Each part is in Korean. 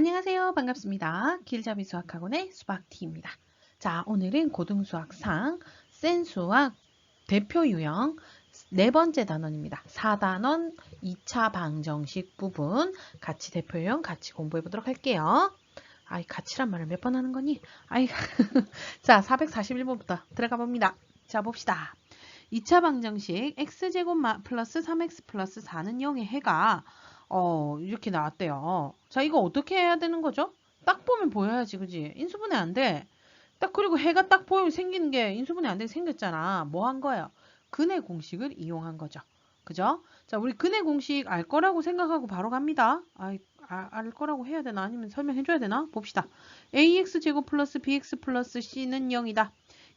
안녕하세요. 반갑습니다. 길잡이 수학학원의 수박티입니다. 자, 오늘은 고등수학상 센 수학 대표 유형 네 번째 단원입니다. 4단원 2차 방정식 부분 같이 대표 유형 같이 공부해 보도록 할게요. 아이, 같이란 말을 몇 번 하는 거니? 아이, 자, 441번부터 들어가 봅니다. 자, 봅시다. 2차 방정식 x제곱 플러스 3x 플러스 4는 0의 해가 이렇게 나왔대요. 자, 이거 어떻게 해야 되는 거죠? 딱 보면 보여야지, 그지? 인수분해 안 돼. 딱 그리고 해가 딱 보이면 생기는 게 인수분해 안 되게 생겼잖아. 뭐 한 거예요? 근의 공식을 이용한 거죠. 그죠? 자, 우리 근의 공식 알 거라고 생각하고 바로 갑니다. 알 거라고 해야 되나? 아니면 설명해 줘야 되나? 봅시다. ax제곱 플러스 bx 플러스 c는 0이다.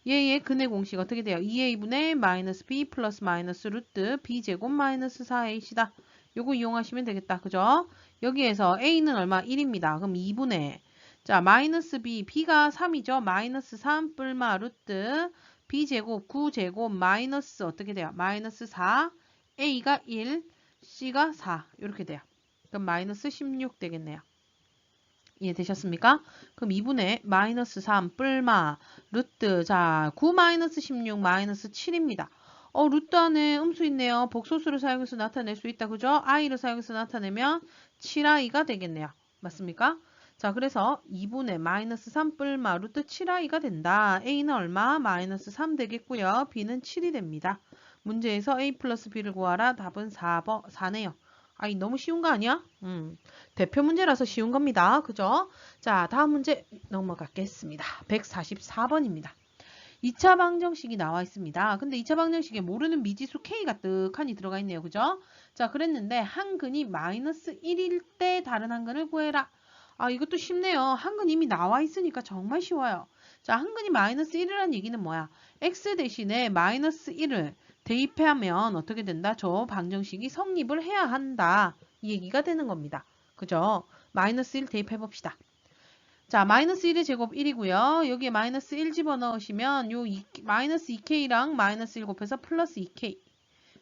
얘의 근의 공식 어떻게 돼요? 2a분의 마이너스 b 플러스 마이너스 루트 b제곱 마이너스 4ac다. 요거 이용하시면 되겠다. 그죠? 여기에서 a는 얼마? 1입니다. 그럼 2분의 자 마이너스 b, b가 3이죠. 마이너스 3 뿔마 루트 b제곱 9제곱 마이너스 어떻게 돼요? 마이너스 4 a가 1 c가 4 이렇게 돼요. 그럼 마이너스 16 되겠네요. 이해되셨습니까? 그럼 2분의 마이너스 3 뿔마 루트 자 9 마이너스 16 마이너스 7입니다. 루트 안에 음수 있네요. 복소수를 사용해서 나타낼 수 있다. 그죠? i를 사용해서 나타내면 7i가 되겠네요. 맞습니까? 자, 그래서 2분의 마이너스 3 뿔마 루트 7i가 된다. a는 얼마? 마이너스 3 되겠고요. b는 7이 됩니다. 문제에서 a 플러스 b를 구하라. 답은 4네요. 아이, 너무 쉬운 거 아니야? 대표 문제라서 쉬운 겁니다. 그죠? 자, 다음 문제 넘어가겠습니다. 144번입니다. 2차 방정식이 나와 있습니다. 근데 2차 방정식에 모르는 미지수 k가 떡하니 들어가 있네요. 그죠? 자, 그랬는데 한 근이 마이너스 1일 때 다른 한 근을 구해라. 아, 이것도 쉽네요. 한 근 이미 나와 있으니까 정말 쉬워요. 자, 한 근이 마이너스 1이라는 얘기는 뭐야? x 대신에 마이너스 1을 대입하면 어떻게 된다? 저 방정식이 성립을 해야 한다. 이 얘기가 되는 겁니다. 그죠? 마이너스 1 대입해 봅시다. 자, 마이너스 1의 제곱 1이고요. 여기에 마이너스 1 집어넣으시면 요 마이너스 2k랑 마이너스 1 곱해서 플러스 2k.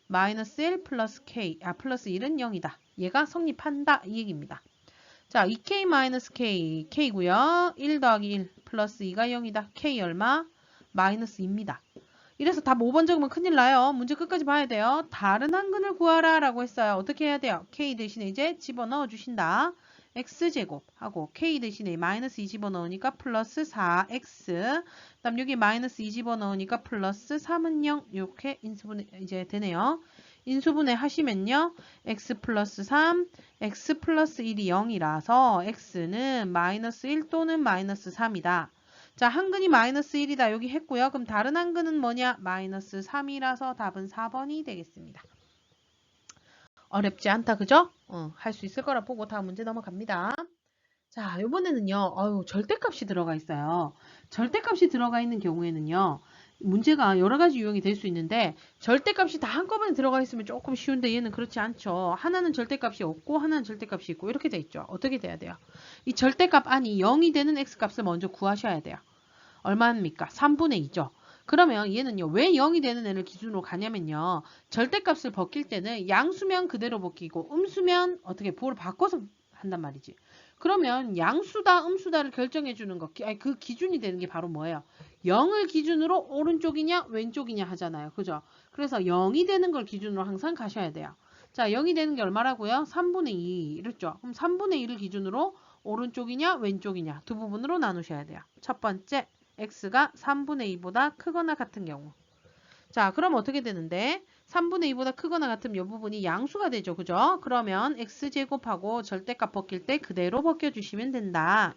마이너스 1 플러스 k. 플러스 1은 0이다. 얘가 성립한다. 이 얘기입니다. 자, 2k 마이너스 k. k고요. 1 더하기 1 플러스 2가 0이다. k 얼마? 마이너스 2입니다. 이래서 답 5번 적으면 큰일 나요. 문제 끝까지 봐야 돼요. 다른 한 근을 구하라 라고 했어요. 어떻게 해야 돼요? k 대신에 이제 집어넣어 주신다. x제곱 하고 k 대신에 마이너스 2 집어넣으니까 플러스 4x 그 다음 여기 마이너스 2 집어넣으니까 플러스 3은 0 이렇게 인수분해 이제 되네요. 인수분해 하시면요. x 플러스 3 x 플러스 1이 0이라서 x는 마이너스 1 또는 마이너스 3이다. 자, 한 근이 마이너스 1이다. 여기 했고요. 그럼 다른 한 근은 뭐냐? 마이너스 3이라서 답은 4번이 되겠습니다. 어렵지 않다. 그죠? 할 수 있을 거라 보고 다음 문제 넘어갑니다. 자, 이번에는요. 절대값이 들어가 있어요. 절대값이 들어가 있는 경우에는요. 문제가 여러 가지 유형이 될 수 있는데 절대값이 다 한꺼번에 들어가 있으면 조금 쉬운데 얘는 그렇지 않죠. 하나는 절대값이 없고 하나는 절대값이 있고 이렇게 돼 있죠. 어떻게 돼야 돼요? 이 절대값 안이 0이 되는 x값을 먼저 구하셔야 돼요. 얼마입니까? 3분의 2죠. 그러면 얘는요. 왜 0이 되는 애를 기준으로 가냐면요. 절대값을 벗길 때는 양수면 그대로 벗기고 음수면 어떻게 보를 바꿔서 한단 말이지. 그러면 양수다 음수다를 결정해 주는 거. 그 기준이 되는 게 바로 뭐예요? 0을 기준으로 오른쪽이냐 왼쪽이냐 하잖아요. 그죠? 그래서 0이 되는 걸 기준으로 항상 가셔야 돼요. 자, 0이 되는 게 얼마라고요? 3분의 2 이랬죠. 그럼 3분의 1을 기준으로 오른쪽이냐 왼쪽이냐 두 부분으로 나누셔야 돼요. 첫 번째 x가 3분의 2보다 크거나 같은 경우. 자, 그럼 어떻게 되는데 3분의 2보다 크거나 같으면 이 부분이 양수가 되죠. 그죠? 그러면 x제곱하고 절대값 벗길 때 그대로 벗겨주시면 된다.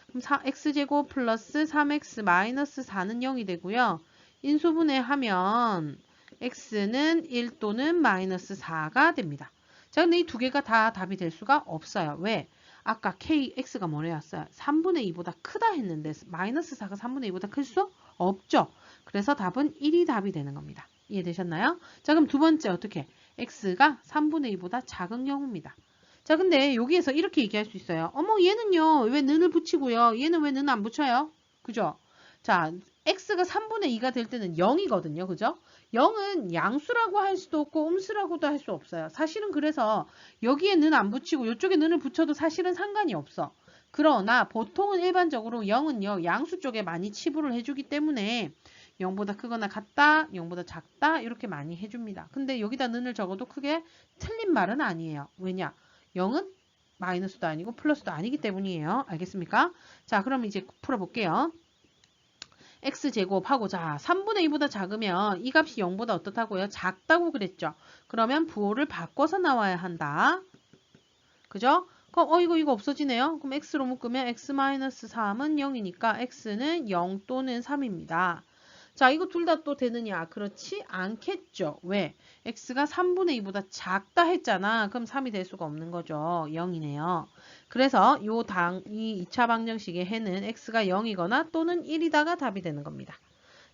그럼 x제곱 플러스 3x 마이너스 4는 0이 되고요. 인수분해하면 x는 1 또는 마이너스 4가 됩니다. 자, 근데 이 두 개가 다 답이 될 수가 없어요. 왜? 아까 kx가 뭐래였어요? 3분의 2보다 크다 했는데 마이너스 4가 3분의 2보다 클 수 없죠. 그래서 답은 1이 답이 되는 겁니다. 이해되셨나요? 자, 그럼 두 번째 어떻게? x가 3분의 2보다 작은 경우입니다. 자, 근데 여기에서 이렇게 얘기할 수 있어요. 어머, 얘는요. 왜 는을 붙이고요. 얘는 왜 는 안 붙여요? 그죠? 자, x가 3분의 2가 될 때는 0이거든요. 그죠? 0은 양수라고 할 수도 없고 음수라고도 할 수 없어요. 사실은 그래서 여기에 는 안 붙이고 이쪽에 는을 붙여도 사실은 상관이 없어. 그러나 보통은 일반적으로 0은요. 양수 쪽에 많이 치부를 해주기 때문에 0보다 크거나 같다, 0보다 작다 이렇게 많이 해줍니다. 근데 여기다 는을 적어도 크게 틀린 말은 아니에요. 왜냐? 0은 마이너스도 아니고 플러스도 아니기 때문이에요. 알겠습니까? 자, 그럼 이제 풀어볼게요. x제곱하고 자 3분의 2보다 작으면 이 값이 0보다 어떻다고요? 작다고 그랬죠. 그러면 부호를 바꿔서 나와야 한다. 그죠? 그럼 이거 없어지네요. 그럼 x로 묶으면 x-3은 0이니까 x는 0 또는 3입니다. 자, 이거 둘 다 또 되느냐? 그렇지 않겠죠. 왜? x가 3분의 2보다 작다 했잖아. 그럼 3이 될 수가 없는 거죠. 0이네요. 그래서 이 2차 방정식의 해는 x가 0이거나 또는 1이다가 답이 되는 겁니다.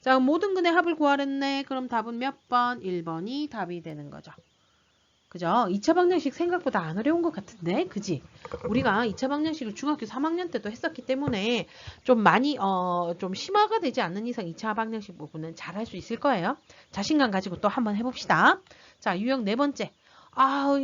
자, 모든 근의 합을 구하랬네. 그럼 답은 몇 번? 1번이 답이 되는 거죠. 그죠? 2차 방정식 생각보다 안 어려운 것 같은데, 그지? 우리가 2차 방정식을 중학교 3학년 때도 했었기 때문에 좀 많이 좀 심화가 되지 않는 이상 2차 방정식 부분은 잘 할 수 있을 거예요. 자신감 가지고 또 한번 해봅시다. 자, 유형 네 번째.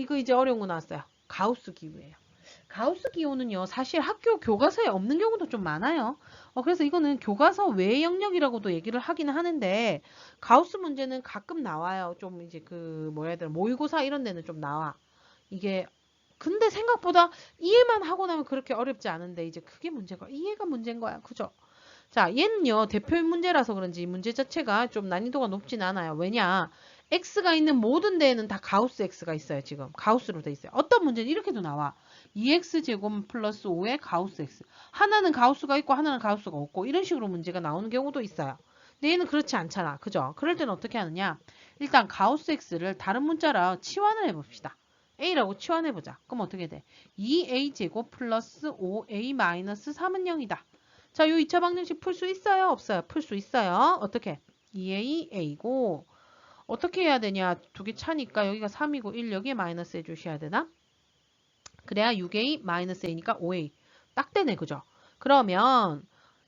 이거 이제 어려운 거 나왔어요. 가우스 기호예요. 가우스 기호는요, 사실 학교 교과서에 없는 경우도 좀 많아요. 그래서 이거는 교과서 외의 영역이라고도 얘기를 하기는 하는데, 가우스 문제는 가끔 나와요. 좀 이제 뭐라 해야 되나, 모의고사 이런 데는 좀 나와. 이게, 근데 생각보다 이해만 하고 나면 그렇게 어렵지 않은데, 이제 그게 문제가, 이해가 문제인 거야. 그죠? 자, 얘는요, 대표인 문제라서 그런지 이 문제 자체가 좀 난이도가 높진 않아요. 왜냐? x가 있는 모든 데에는 다 가우스 x가 있어요, 지금. 가우스로 돼 있어요. 어떤 문제는 이렇게도 나와. 2x제곱 플러스 5의 가우스 x. 하나는 가우스가 있고 하나는 가우스가 없고 이런 식으로 문제가 나오는 경우도 있어요. 근데 얘는 그렇지 않잖아. 그죠? 그럴 때는 어떻게 하느냐? 일단 가우스 x를 다른 문자로 치환을 해봅시다. a라고 치환해보자. 그럼 어떻게 돼? 2a제곱 플러스 5a 마이너스 3은 0이다. 자, 요 2차 방정식 풀 수 있어요? 없어요? 풀 수 있어요. 어떻게? 2a, a고 어떻게 해야 되냐? 두 개 차니까 여기가 3이고 1 여기에 마이너스 해주셔야 되나? 그래야 6a 마이너스 a니까 5a. 딱 되네. 그죠? 그러면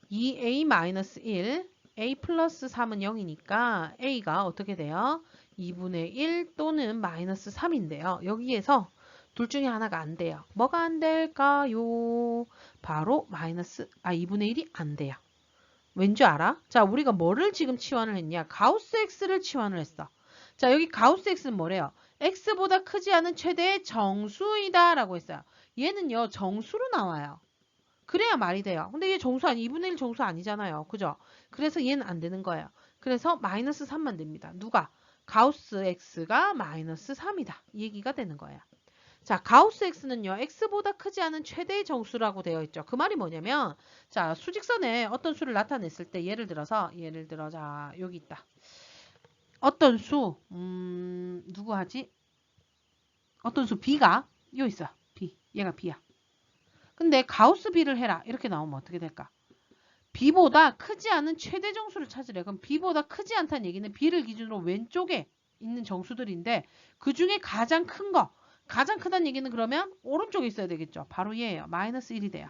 2a 마이너스 1 a 플러스 3은 0이니까 a가 어떻게 돼요? 2분의 1 또는 마이너스 3인데요. 여기에서 둘 중에 하나가 안 돼요. 뭐가 안 될까요? 바로 2분의 1이 안 돼요. 왠지 알아? 자, 우리가 뭐를 지금 치환을 했냐? 가우스 x를 치환을 했어. 자, 여기 가우스 x는 뭐래요? x보다 크지 않은 최대의 정수이다 라고 했어요. 얘는요, 정수로 나와요. 그래야 말이 돼요. 근데 얘 정수 2분의 1 정수 아니잖아요. 그죠? 그래서 얘는 안 되는 거예요. 그래서 마이너스 3만 됩니다. 누가? 가우스 x가 마이너스 3이다. 이 얘기가 되는 거예요. 자, 가우스 x는요, x보다 크지 않은 최대의 정수라고 되어 있죠. 그 말이 뭐냐면, 자, 수직선에 어떤 수를 나타냈을 때, 예를 들어, 자, 여기 있다. 어떤 수, 누구 하지? 어떤 수, b가, 여기 있어. b. 얘가 b야. 근데 가우스 b를 해라. 이렇게 나오면 어떻게 될까? b보다 크지 않은 최대 정수를 찾으래. 그럼 b보다 크지 않다는 얘기는 b를 기준으로 왼쪽에 있는 정수들인데, 그 중에 가장 큰 거, 가장 크다는 얘기는 그러면 오른쪽에 있어야 되겠죠. 바로 얘예요. 마이너스 1이 돼요.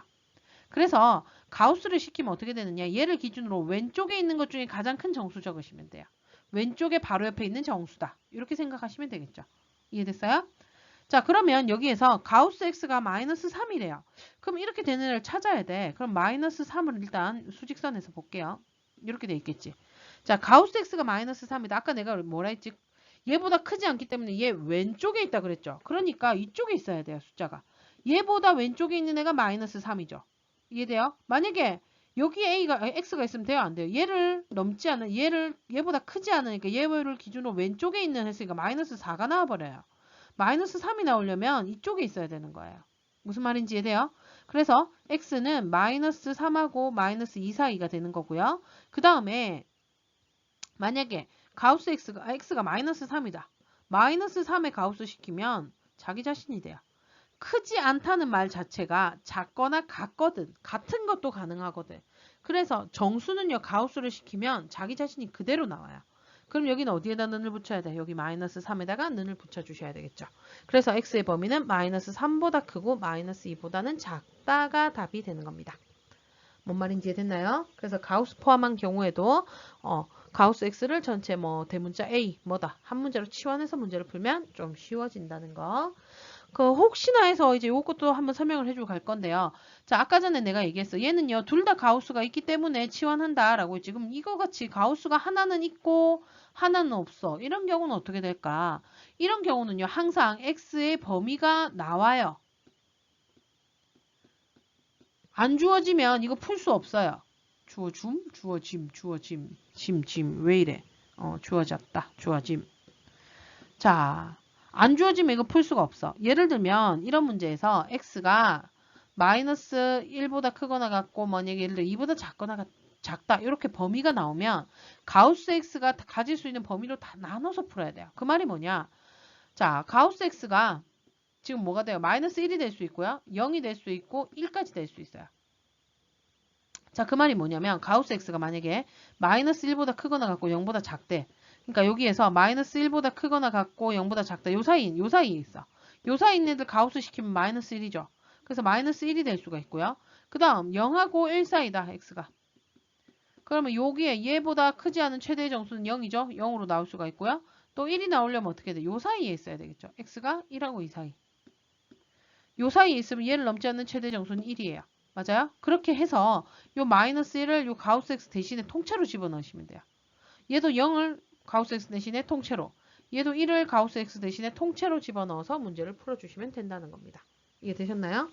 그래서 가우스를 시키면 어떻게 되느냐. 얘를 기준으로 왼쪽에 있는 것 중에 가장 큰 정수 적으시면 돼요. 왼쪽에 바로 옆에 있는 정수다. 이렇게 생각하시면 되겠죠. 이해됐어요? 자, 그러면 여기에서 가우스 x가 마이너스 3이래요. 그럼 이렇게 되는 애를 찾아야 돼. 그럼 마이너스 3을 일단 수직선에서 볼게요. 이렇게 돼 있겠지. 자, 가우스 x가 마이너스 3이다. 아까 내가 뭐라 했지? 얘보다 크지 않기 때문에 얘 왼쪽에 있다 그랬죠. 그러니까 이쪽에 있어야 돼요. 숫자가. 얘보다 왼쪽에 있는 애가 마이너스 3이죠. 이해돼요? 만약에 여기 x가 있으면 돼요? 안 돼요? 얘를 넘지 않은 얘보다 크지 않으니까 얘를 기준으로 왼쪽에 있는 했으니까 마이너스 4가 나와버려요. 마이너스 3이 나오려면 이쪽에 있어야 되는 거예요. 무슨 말인지 이해돼요? 그래서 x는 마이너스 3하고 마이너스 2 사이가 되는 거고요. 그 다음에 만약에 가우스 x가 마이너스 3이다. 마이너스 3에 가우스 시키면 자기 자신이 돼요. 크지 않다는 말 자체가 작거나 같거든. 같은 것도 가능하거든. 그래서 정수는요. 가우스를 시키면 자기 자신이 그대로 나와요. 그럼 여기는 어디에다 는을 붙여야 돼? 여기 마이너스 3에다가 는을 붙여주셔야 되겠죠. 그래서 x의 범위는 마이너스 3보다 크고 마이너스 2보다는 작다가 답이 되는 겁니다. 뭔 말인지 이해됐나요? 그래서 가우스 포함한 경우에도 가우스 x를 전체 뭐 대문자 a 뭐다 한 문제로 치환해서 문제를 풀면 좀 쉬워진다는 거. 그 혹시나 해서 이제 요것도 한번 설명을 해주고 갈 건데요. 자, 아까 전에 내가 얘기했어. 얘는요, 둘 다 가우스가 있기 때문에 치환한다라고 지금 이거 같이 가우스가 하나는 있고 하나는 없어. 이런 경우는 어떻게 될까? 이런 경우는요, 항상 x의 범위가 나와요. 안 주어지면 이거 풀 수 없어요. 주어짐. 왜 이래? 주어졌다. 주어짐. 자, 안 주어지면 이거 풀 수가 없어. 예를 들면 이런 문제에서 x가 마이너스 1보다 크거나 같고 만약에 예를 들어 2보다 작거나 작다 이렇게 범위가 나오면 가우스 x가 가질 수 있는 범위로 다 나눠서 풀어야 돼요. 그 말이 뭐냐? 자, 가우스 x가 지금 뭐가 돼요? 마이너스 1이 될 수 있고요. 0이 될 수 있고 1까지 될 수 있어요. 자, 그 말이 뭐냐면 가우스 x가 만약에 마이너스 1보다 크거나 같고 0보다 작대. 그러니까 여기에서 마이너스 1보다 크거나 같고 0보다 작다. 요 사이에 있어. 요 사이에 있는 애들 가우스 시키면 마이너스 1이죠. 그래서 마이너스 1이 될 수가 있고요. 그 다음 0하고 1 사이다. x가. 그러면 여기에 얘보다 크지 않은 최대의 정수는 0이죠. 0으로 나올 수가 있고요. 또 1이 나오려면 어떻게 돼? 요 사이에 있어야 되겠죠. x가 1하고 2 사이. 요 사이에 있으면 얘를 넘지 않는 최대 정수는 1이에요. 맞아요? 그렇게 해서 요 마이너스 1을 요 가우스 x 대신에 통째로 집어넣으시면 돼요. 얘도 0을 가우스 x 대신에 통째로, 얘도 1을 가우스 x 대신에 통째로 집어넣어서 문제를 풀어주시면 된다는 겁니다. 이해되셨나요?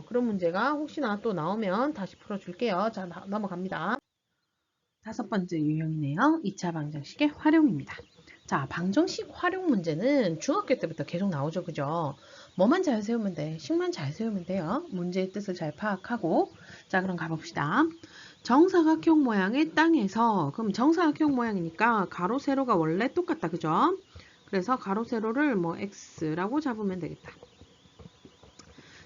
그런 문제가 혹시나 또 나오면 다시 풀어줄게요. 자, 넘어갑니다. 다섯 번째 유형이네요. 2차 방정식의 활용입니다. 자, 방정식 활용 문제는 중학교 때부터 계속 나오죠. 그죠? 뭐만 잘 세우면 돼. 식만 잘 세우면 돼요. 문제의 뜻을 잘 파악하고. 자, 그럼 가봅시다. 정사각형 모양의 땅에서, 그럼 정사각형 모양이니까 가로, 세로가 원래 똑같다. 그죠? 그래서 가로, 세로를 뭐 x라고 잡으면 되겠다.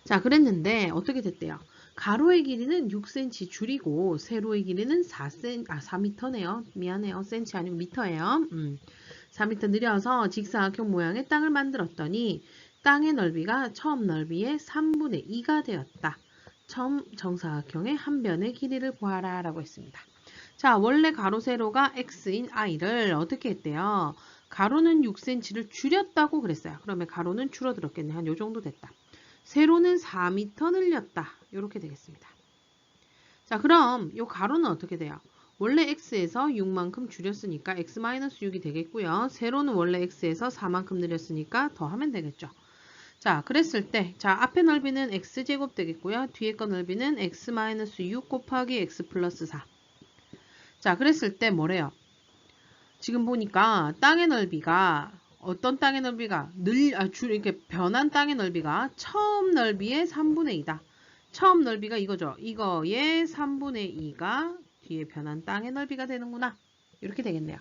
자, 그랬는데 어떻게 됐대요? 가로의 길이는 6cm 줄이고 세로의 길이는 4m네요. 미안해요. cm 아니고 미터예요. 4m 늘려서 직사각형 모양의 땅을 만들었더니 땅의 넓이가 처음 넓이의 3분의 2가 되었다. 처음 정사각형의 한 변의 길이를 구하라 라고 했습니다. 자, 원래 가로 세로가 x인 i를 어떻게 했대요? 가로는 6cm를 줄였다고 그랬어요. 그러면 가로는 줄어들었겠네. 한 요 정도 됐다. 세로는 4m 늘렸다. 이렇게 되겠습니다. 자, 그럼 이 가로는 어떻게 돼요? 원래 x에서 6만큼 줄였으니까 x-6이 되겠고요. 세로는 원래 x에서 4만큼 늘렸으니까 더하면 되겠죠. 자, 그랬을 때, 자, 앞에 넓이는 x제곱 되겠고요. 뒤에 거 넓이는 x-6 곱하기 x 플러스 4. 자, 그랬을 때 뭐래요? 지금 보니까 땅의 넓이가 어떤 땅의 넓이가 이렇게 변한 땅의 넓이가 처음 넓이의 3분의 2다. 처음 넓이가 이거죠. 이거의 3분의 2가 뒤에 변한 땅의 넓이가 되는구나. 이렇게 되겠네요.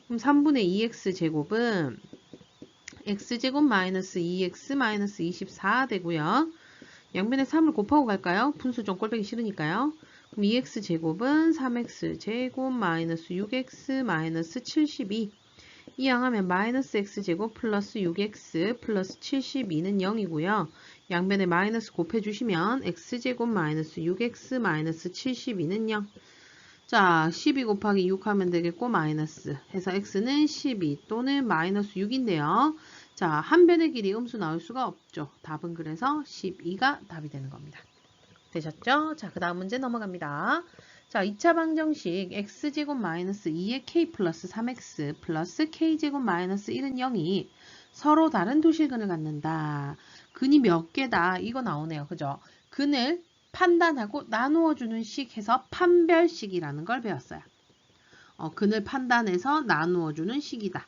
그럼 3분의 2x 제곱은 x제곱 마이너스 2x 마이너스 24 되고요. 양변에 3을 곱하고 갈까요? 분수 좀 꼴보기 싫으니까요. 그럼 2x 제곱은 3x 제곱 마이너스 6x 마이너스 72. 이항하면 마이너스 x제곱 플러스 6x 플러스 72는 0이고요. 양변에 마이너스 곱해주시면 x제곱 마이너스 6x 마이너스 72는 0. 자, 12 곱하기 6 하면 되겠고 마이너스 해서 x는 12 또는 마이너스 6인데요. 자, 한 변의 길이 음수 나올 수가 없죠. 답은 그래서 12가 답이 되는 겁니다. 되셨죠? 자, 그 다음 문제 넘어갑니다. 자, 2차 방정식 x제곱 마이너스 2의 k 플러스 3x 플러스 k제곱 마이너스 1은 0이 서로 다른 두 실근을 갖는다. 근이 몇 개다. 이거 나오네요. 그죠? 근을 판단하고 나누어주는 식 해서 판별식이라는 걸 배웠어요. 근을 판단해서 나누어주는 식이다.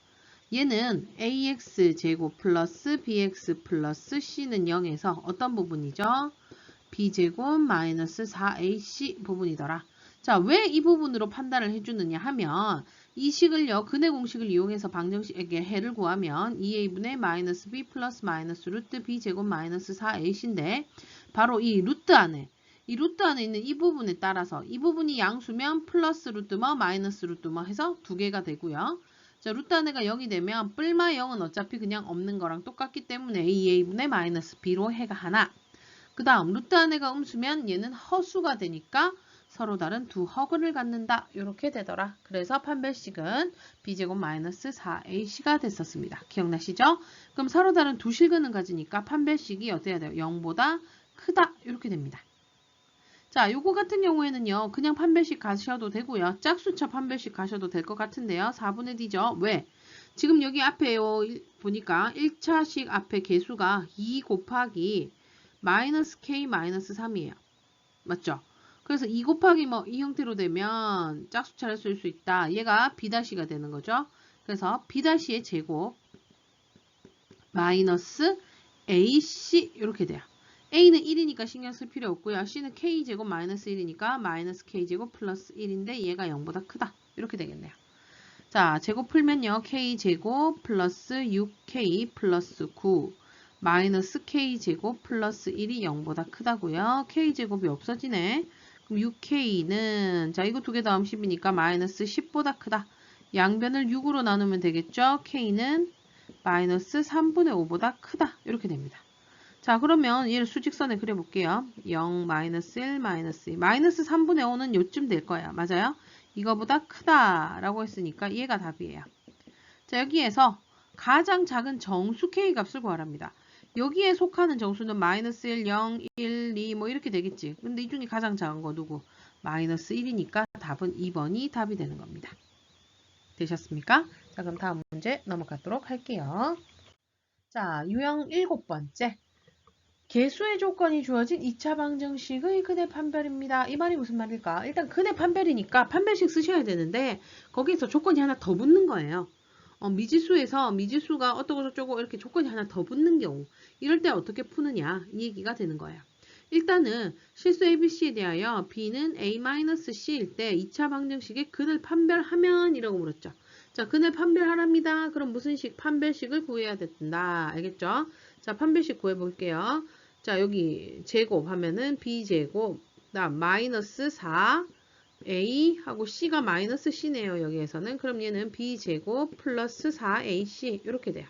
얘는 ax제곱 플러스 bx 플러스 c는 0에서 어떤 부분이죠? b제곱 마이너스 4ac 부분이더라. 자, 왜 이 부분으로 판단을 해주느냐 하면 이 식을요, 근의 공식을 이용해서 방정식의 해를 구하면 2a분의 마이너스 b 플러스 마이너스 루트 b제곱 마이너스 4ac인데 바로 이 루트 안에 있는 이 부분에 따라서 이 부분이 양수면 플러스 루트 뭐 마이너스 루트 뭐 해서 두 개가 되고요. 자, 루트 안에가 0이 되면 뿔마 0은 어차피 그냥 없는 거랑 똑같기 때문에 2a분의 마이너스 b로 해가 하나. 그 다음 루트 안에가 음수면 얘는 허수가 되니까 서로 다른 두 허근을 갖는다. 이렇게 되더라. 그래서 판별식은 b제곱 마이너스 4ac가 됐었습니다. 기억나시죠? 그럼 서로 다른 두 실근을 가지니까 판별식이 어떻게 해야 돼요? 0보다 크다. 이렇게 됩니다. 자, 요거 같은 경우에는요. 그냥 판별식 가셔도 되고요. 짝수차 판별식 가셔도 될 것 같은데요. 4분의 d죠. 왜? 지금 여기 앞에요. 보니까 1차식 앞에 개수가 2 곱하기 마이너스 k 마이너스 3이에요. 맞죠? 그래서 2 곱하기 뭐 이 형태로 되면 짝수차를 쓸 수 있다. 얘가 b-가 되는 거죠. 그래서 b-의 제곱 마이너스 ac 이렇게 돼요. a는 1이니까 신경 쓸 필요 없고요. c는 k제곱 마이너스 1이니까 마이너스 k제곱 플러스 1인데 얘가 0보다 크다. 이렇게 되겠네요. 자, 제곱 풀면요. k제곱 플러스 6k 플러스 9 마이너스 k제곱 플러스 1이 0보다 크다고요. k제곱이 없어지네. 그럼 6k는 자 이거 두 개 더하면 10이니까 마이너스 10보다 크다. 양변을 6으로 나누면 되겠죠. k는 마이너스 3분의 5보다 크다. 이렇게 됩니다. 자, 그러면 얘를 수직선에 그려볼게요. 0, 마이너스 1, 마이너스 2. 마이너스 3분의 5는 요쯤 될 거예요. 맞아요? 이거보다 크다라고 했으니까 얘가 답이에요. 자, 여기에서 가장 작은 정수 K 값을 구하랍니다. 여기에 속하는 정수는 마이너스 1, 0, 1, 2 뭐 이렇게 되겠지. 근데 이 중에 가장 작은 거 누구? 마이너스 1이니까 답은 2번이 답이 되는 겁니다. 되셨습니까? 자, 그럼 다음 문제 넘어가도록 할게요. 자, 유형 7번째. 개수의 조건이 주어진 2차 방정식의 근의 판별입니다. 이 말이 무슨 말일까? 일단 근의 판별이니까 판별식 쓰셔야 되는데 거기서 조건이 하나 더 붙는 거예요. 미지수에서 미지수가 어떠고 저쩌고 이렇게 조건이 하나 더 붙는 경우 이럴 때 어떻게 푸느냐 이 얘기가 되는 거예요. 일단은 실수 ABC에 대하여 B는 A-C일 때 2차 방정식의 근을 판별하면 이라고 물었죠. 자, 근을 판별하랍니다. 그럼 무슨 식? 판별식을 구해야 된다. 알겠죠? 자, 판별식 구해볼게요. 자, 여기 제곱 하면은 B제곱, 그다음 마이너스 4, A 하고 C가 마이너스 C네요. 여기에서는. 그럼 얘는 B제곱 플러스 4AC 이렇게 돼요.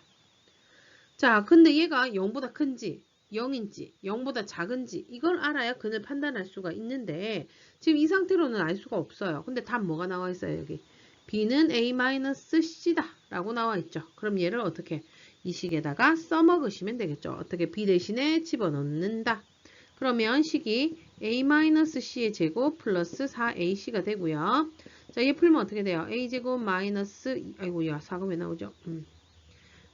자, 근데 얘가 0보다 큰지 0인지 0보다 작은지 이걸 알아야 근을 판단할 수가 있는데 지금 이 상태로는 알 수가 없어요. 근데 답 뭐가 나와 있어요? 여기 B는 A-C다 라고 나와 있죠. 그럼 얘를 어떻게 이 식에다가 써먹으시면 되겠죠. 어떻게 B 대신에 집어넣는다. 그러면 식이 A-C의 제곱 플러스 4AC가 되고요. 자, 얘 풀면 어떻게 돼요? A제곱 마이너스 아이고 야 4가 왜 나오죠?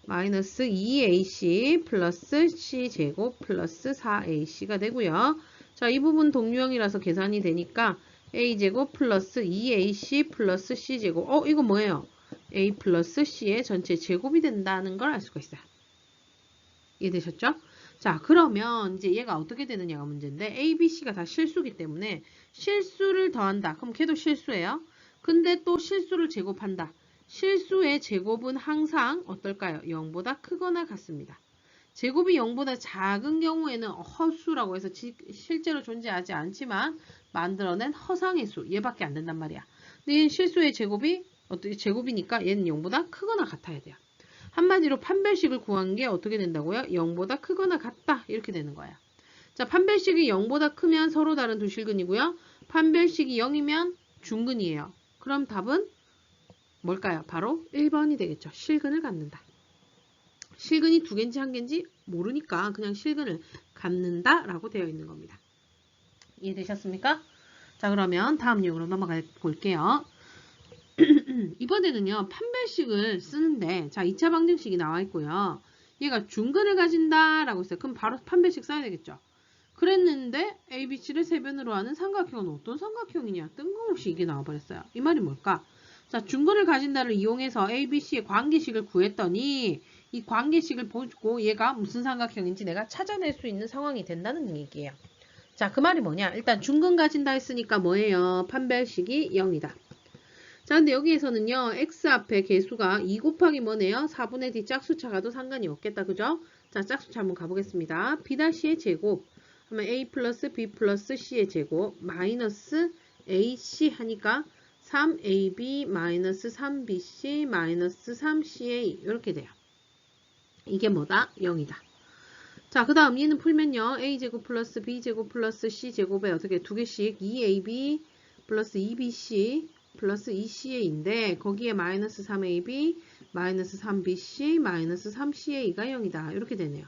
마이너스 2AC 플러스 C제곱 플러스 4AC가 되고요. 자, 이 부분 동류형이라서 계산이 되니까 A제곱 플러스 2AC 플러스 C제곱. 이거 뭐예요? A 플러스 C의 전체 제곱이 된다는 걸 알 수가 있어요. 이해되셨죠? 자, 그러면 이제 얘가 어떻게 되느냐가 문제인데 A, B, C가 다 실수기 때문에 실수를 더한다. 그럼 걔도 실수예요. 근데 또 실수를 제곱한다. 실수의 제곱은 항상 어떨까요? 0보다 크거나 같습니다. 제곱이 0보다 작은 경우에는 허수라고 해서 실제로 존재하지 않지만 만들어낸 허상의 수, 얘밖에 안 된단 말이야. 근데 얘는 실수의 제곱이 어떻게 제곱이니까 얘는 0보다 크거나 같아야 돼요. 한마디로 판별식을 구한 게 어떻게 된다고요? 0보다 크거나 같다. 이렇게 되는 거야. 자, 판별식이 0보다 크면 서로 다른 두 실근이고요. 판별식이 0이면 중근이에요. 그럼 답은 뭘까요? 바로 1번이 되겠죠. 실근을 갖는다. 실근이 두 개인지 한 개인지 모르니까 그냥 실근을 갖는다 라고 되어 있는 겁니다. 이해되셨습니까? 자, 그러면 다음 유형으로 넘어가 볼게요. 이번에는요, 판별식을 쓰는데, 자, 2차 방정식이 나와 있고요. 얘가 중근을 가진다 라고 했어요. 그럼 바로 판별식 써야 되겠죠. 그랬는데 ABC를 세변으로 하는 삼각형은 어떤 삼각형이냐? 뜬금없이 이게 나와버렸어요. 이 말이 뭘까? 자, 중근을 가진다를 이용해서 ABC의 관계식을 구했더니 이 관계식을 보고 얘가 무슨 삼각형인지 내가 찾아낼 수 있는 상황이 된다는 얘기예요. 자, 그 말이 뭐냐? 일단 중근 가진다 했으니까 뭐예요? 판별식이 0이다. 자, 근데 여기에서는요, x 앞에 개수가 2 곱하기 뭐네요? 4분의 d 짝수차 가도 상관이 없겠다. 그죠? 자, 짝수차 한번 가보겠습니다. b-의 제곱 하면 a 플러스 b 플러스 c의 제곱 마이너스 ac 하니까 3ab 마이너스 3bc 마이너스 3ca 이렇게 돼요. 이게 뭐다? 0이다. 자, 그 다음 얘는 풀면요. a제곱 플러스 b제곱 플러스 c제곱에 어떻게 두 개씩 2ab 플러스 2bc 플러스 2ca인데 거기에 마이너스 3ab 마이너스 3bc 마이너스 3ca가 0이다. 이렇게 되네요.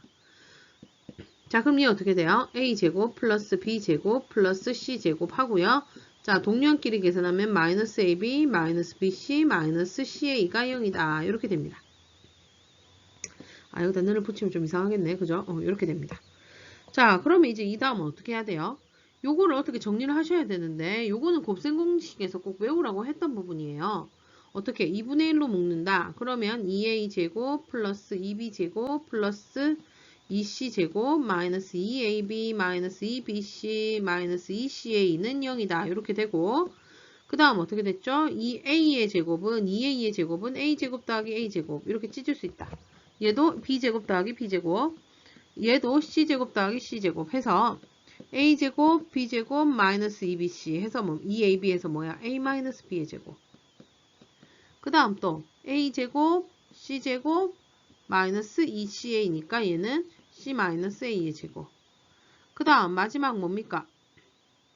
자, 그럼 얘 어떻게 돼요? a제곱 플러스 b제곱 플러스 c제곱 하고요. 자, 동량끼리 계산하면 마이너스 ab 마이너스 bc 마이너스 ca가 0이다. 이렇게 됩니다. 아, 여기다 늘을 붙이면 좀 이상하겠네. 그죠? 이렇게 됩니다. 자, 그러면 이제 이 다음은 어떻게 해야 돼요? 요거를 어떻게 정리를 하셔야 되는데, 요거는 곱셈 공식에서 꼭 외우라고 했던 부분이에요. 어떻게? 2분의 1로 묶는다. 그러면 2a제곱 플러스 2b제곱 플러스 2c제곱 마이너스 2ab 마이너스 2bc 마이너스 2ca는 0이다. 이렇게 되고, 그 다음 어떻게 됐죠? 2a의 제곱은 2a의 제곱은 a제곱 더하기 a제곱 이렇게 찢을 수 있다. 얘도 b제곱 더하기 b제곱 얘도 c제곱 더하기 c제곱 해서 a제곱 b제곱 마이너스 2bc 해서 뭐 2ab에서 뭐야? a 마이너스 b의 제곱. 그 다음 또 a제곱 c제곱 마이너스 2ca니까 얘는 c 마이너스 a의 제곱. 그 다음 마지막 뭡니까?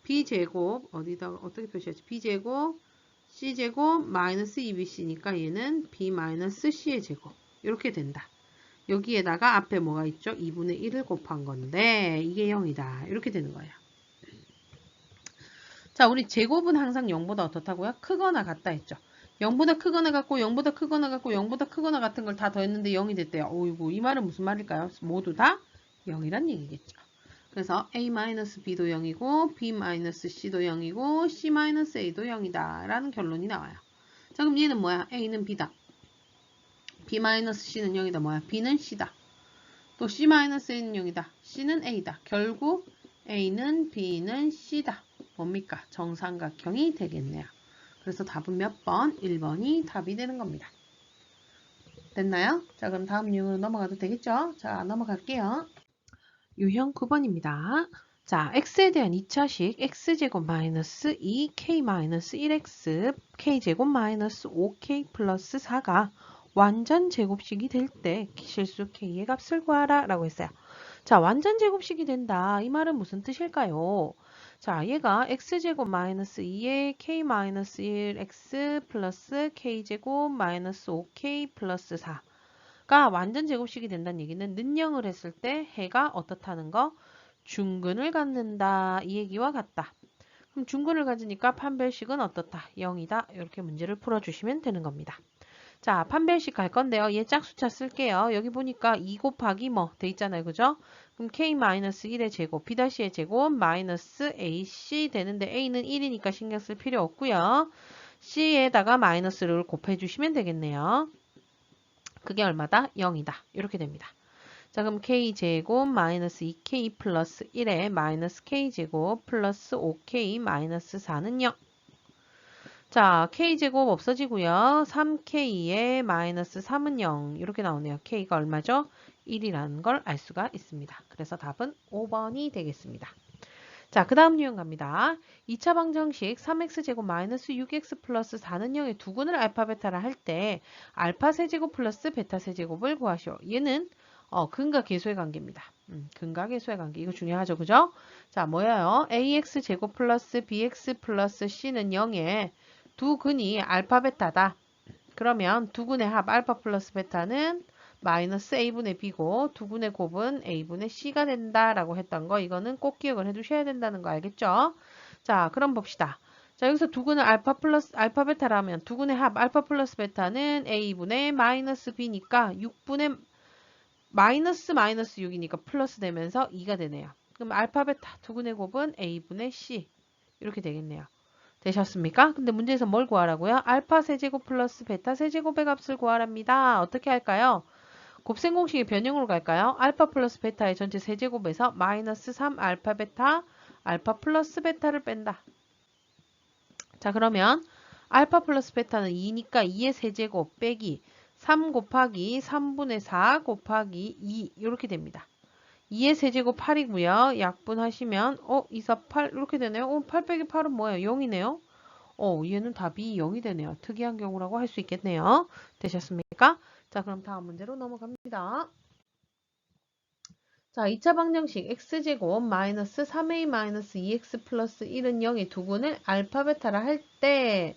b제곱 어디다가 어떻게 표시하지? b제곱 c제곱 마이너스 2bc니까 얘는 b 마이너스 c의 제곱. 이렇게 된다. 여기에다가 앞에 뭐가 있죠? 2분의 1을 곱한 건데 이게 0이다. 이렇게 되는 거예요. 자, 우리 제곱은 항상 0보다 어떻다고요? 크거나 같다 했죠. 0보다 크거나 같고 0보다 크거나 같고 0보다 크거나 같은 걸 다 더했는데 0이 됐대요. 어이구, 이 말은 무슨 말일까요? 모두 다 0이란 얘기겠죠. 그래서 a-b도 0이고 b-c도 0이고 c-a도 0이다 라는 결론이 나와요. 자, 그럼 얘는 뭐야? a는 b다. b-c는 0이다. 뭐야? b는 c다. 또 c-a는 0이다. c는 a다. 결국 a는 b는 c다. 뭡니까? 정삼각형이 되겠네요. 그래서 답은 몇 번? 1번이 답이 되는 겁니다. 됐나요? 자, 그럼 다음 유형으로 넘어가도 되겠죠? 자, 넘어갈게요. 유형 9번입니다. 자, x에 대한 2차식 x제곱 마이너스 2k 마이너스 1x k제곱 마이너스 5k 플러스 4가 완전 제곱식이 될 때 실수 k의 값을 구하라 라고 했어요. 자, 완전 제곱식이 된다. 이 말은 무슨 뜻일까요? 자, 얘가 x제곱 마이너스 2에 k 마이너스 1x 플러스 k제곱 마이너스 5k 플러스 4가 완전 제곱식이 된다는 얘기는 는영을 했을 때 해가 어떻다는 거? 중근을 갖는다. 이 얘기와 같다. 그럼 중근을 가지니까 판별식은 어떻다? 0이다. 이렇게 문제를 풀어주시면 되는 겁니다. 자, 판별식 갈 건데요. 얘 짝수차 쓸게요. 여기 보니까 2 곱하기 뭐 돼 있잖아요. 그죠? 그럼 k-1의 제곱, b-의 제곱, 마이너스 ac 되는데 a는 1이니까 신경 쓸 필요 없고요. c에다가 마이너스를 곱해주시면 되겠네요. 그게 얼마다? 0이다. 이렇게 됩니다. 자, 그럼 k제곱 마이너스 2k 플러스 1에 마이너스 k제곱 플러스 5k 마이너스 4는 0. 자, k제곱 없어지고요. 3k에 마이너스 3은 0 이렇게 나오네요. k가 얼마죠? 1이라는 걸 알 수가 있습니다. 그래서 답은 5번이 되겠습니다. 자, 그 다음 유형 갑니다. 2차 방정식 3x제곱 마이너스 6x 플러스 4는 0의 두근을 알파 베타를 할 때 알파 세제곱 플러스 베타 세제곱을 구하시오. 얘는 근과 계수의 관계입니다. 근과 계수의 관계. 이거 중요하죠. 그죠? 자, 뭐예요? ax제곱 플러스 bx 플러스 c는 0에 두 근이 알파 베타다. 그러면 두 근의 합 알파 플러스 베타는 마이너스 a분의 b고 두 근의 곱은 a분의 c가 된다라고 했던 거 이거는 꼭 기억을 해두셔야 된다는 거 알겠죠? 자, 그럼 봅시다. 자, 여기서 두 근은 알파 플러스 알파 베타라면 두 근의 합 알파 플러스 베타는 a분의 마이너스 b니까 6분의 마이너스 6이니까 플러스 되면서 2가 되네요. 그럼 알파 베타 두 근의 곱은 a분의 c 이렇게 되겠네요. 되셨습니까? 근데 문제에서 뭘 구하라고요? 알파 세제곱 플러스 베타 세제곱의 값을 구하랍니다. 어떻게 할까요? 곱셈 공식의 변형으로 갈까요? 알파 플러스 베타의 전체 세제곱에서 마이너스 3 알파 베타 알파 플러스 베타를 뺀다. 자, 그러면 알파 플러스 베타는 2니까 2의 세제곱 빼기 3 곱하기 3분의 4 곱하기 2 이렇게 됩니다. 2의 세제곱 8이고요. 약분하시면 2, 4, 8 이렇게 되네요. 8 빼기 8은 뭐예요? 0이네요. 얘는 답이 0이 되네요. 특이한 경우라고 할 수 있겠네요. 되셨습니까? 자, 그럼 다음 문제로 넘어갑니다. 자, 2차 방정식 x제곱 마이너스 3a 마이너스 2x 플러스 1은 0의 두근을 알파 베타라 할 때,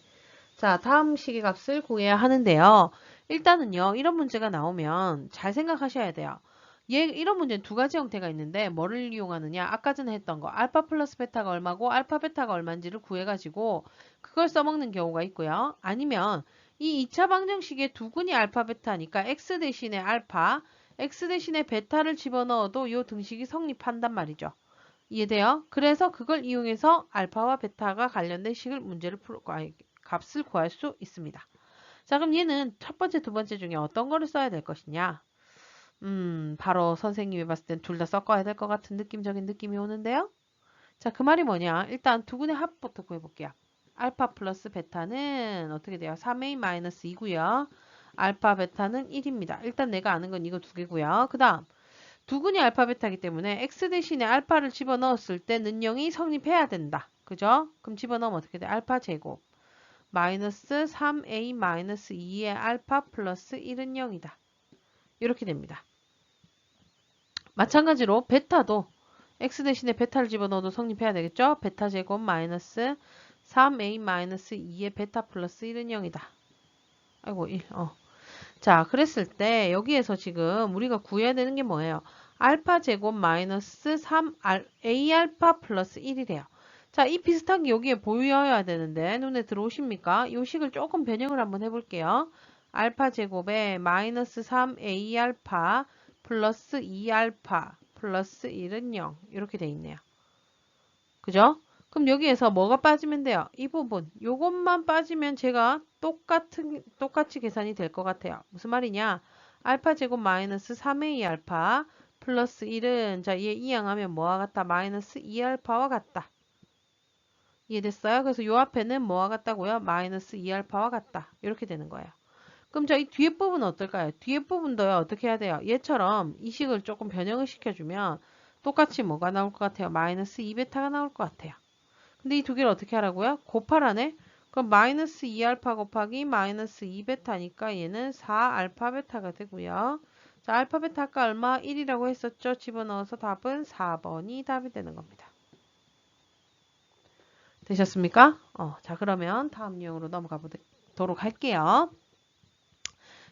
자, 다음 식의 값을 구해야 하는데요. 일단은요, 이런 문제가 나오면 잘 생각하셔야 돼요. 이런 문제는 두 가지 형태가 있는데 뭐를 이용하느냐? 아까 전에 했던 거 알파 플러스 베타가 얼마고 알파 베타가 얼마인지를 구해가지고 그걸 써먹는 경우가 있고요. 아니면 이 2차 방정식의 두근이 알파 베타니까 x 대신에 알파, x 대신에 베타를 집어넣어도 이 등식이 성립한단 말이죠. 이해돼요? 그래서 그걸 이용해서 알파와 베타가 관련된 식을 값을 구할 수 있습니다. 자, 그럼 얘는 첫 번째, 두 번째 중에 어떤 거를 써야 될 것이냐? 바로 선생님이 봤을 땐 둘 다 섞어야 될 것 같은 느낌적인 느낌이 오는데요. 자, 그 말이 뭐냐? 일단 두근의 합부터 구해볼게요. 알파 플러스 베타는 어떻게 돼요? 3a-2고요. 알파 베타는 1입니다. 일단 내가 아는 건 이거 두 개고요. 그 다음 두근이 알파 베타이기 때문에 x 대신에 알파를 집어넣었을 때 는영이 성립해야 된다. 그죠? 그럼 집어넣으면 어떻게 돼? 알파 제곱 마이너스 3a 마이너스 2의 알파 플러스 1은 0이다. 이렇게 됩니다. 마찬가지로 베타도 x 대신에 베타를 집어넣어도 성립해야 되겠죠? 베타 제곱 마이너스 3a 마이너스 2의 베타 플러스 1은 0이다. 아이고 1. 자, 그랬을 때 여기에서 지금 우리가 구해야 되는 게 뭐예요? 알파 제곱 마이너스 3a 알파 플러스 1이래요. 자, 이 비슷한 게 여기에 보여야 되는데 눈에 들어오십니까? 이 식을 조금 변형을 한번 해볼게요. 알파 제곱에 마이너스 3a 알파 플러스 2 알파 플러스 1은 0 이렇게 돼 있네요. 그죠? 그럼 여기에서 뭐가 빠지면 돼요? 이 부분, 요것만 빠지면 제가 똑같이 계산이 될 것 같아요. 무슨 말이냐? 알파 제곱 마이너스 3a 알파 플러스 1은 자, 얘 이항하면 뭐와 같다? 마이너스 2 알파와 같다. 이해됐어요? 그래서 요 앞에는 뭐와 같다고요? 마이너스 2 알파와 같다. 이렇게 되는 거예요. 그럼 자, 이 뒤에 부분은 어떨까요? 뒤에 부분도요, 어떻게 해야 돼요? 얘처럼 이 식을 조금 변형을 시켜주면 똑같이 뭐가 나올 것 같아요? 마이너스 2베타가 나올 것 같아요. 근데 이 두 개를 어떻게 하라고요? 곱하라네? 그럼 마이너스 2알파 곱하기 마이너스 2베타니까 얘는 4알파 베타가 되고요. 자, 알파 베타 아까 얼마? 1이라고 했었죠? 집어넣어서 답은 4번이 답이 되는 겁니다. 되셨습니까? 자, 그러면 다음 유형으로 넘어가 보도록 할게요.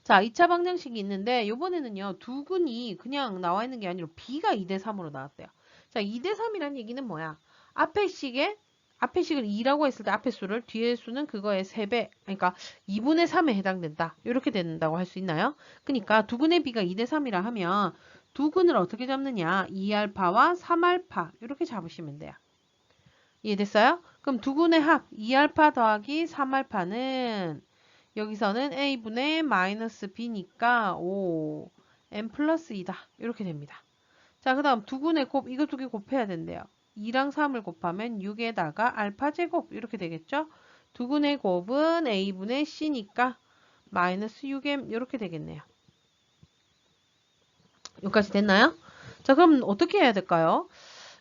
자, 2차 방정식이 있는데 이번에는요. 두근이 그냥 나와 있는 게 아니라 b가 2대3으로 나왔대요. 자, 2대3이란 얘기는 뭐야? 앞에 식을 2라고 했을 때 앞에 수를 뒤에 수는 그거의 3배, 그러니까 2분의 3에 해당된다. 이렇게 된다고 할 수 있나요? 그러니까 두근의 b가 2대3이라 하면 두근을 어떻게 잡느냐? 2알파와 3알파 이렇게 잡으시면 돼요. 이해됐어요? 그럼 두근의 합 2알파 더하기 3알파는 여기서는 a분의 마이너스 b니까 5 n 플러스 2다. 이렇게 됩니다. 자, 그 다음 두근의 이거 두 개 곱해야 된대요. 2랑 3을 곱하면 6에다가 알파 제곱 이렇게 되겠죠? 두근의 곱은 a분의 c니까 마이너스 6m 이렇게 되겠네요. 여기까지 됐나요? 자, 그럼 어떻게 해야 될까요?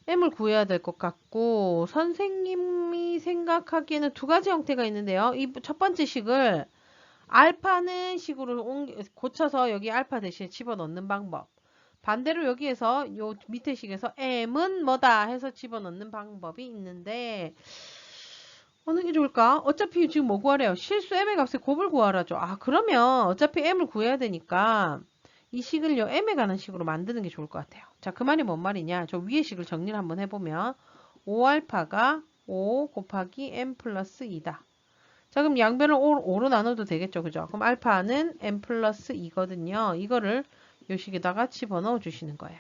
m을 구해야 될 것 같고 선생님이 생각하기에는 두 가지 형태가 있는데요. 이 첫 번째 식을 알파는 식으로 고쳐서 여기 알파 대신에 집어넣는 방법. 반대로 여기에서 요 밑에 식에서 m은 뭐다 해서 집어넣는 방법이 있는데 어느 게 좋을까? 어차피 지금 뭐 구하래요? 실수 m의 값의 곱을 구하라죠. 아, 그러면 어차피 m을 구해야 되니까 이 식을요 m에 관한 식으로 만드는 게 좋을 것 같아요. 자, 그 말이 뭔 말이냐? 저 위에 식을 정리를 한번 해보면 5알파가 5 곱하기 m 플러스 2다. 자, 그럼 양변을 5로 나눠도 되겠죠. 그죠? 그럼 알파는 m 플러스 2거든요. 이거를 요 식에다가 집어넣어 주시는 거예요.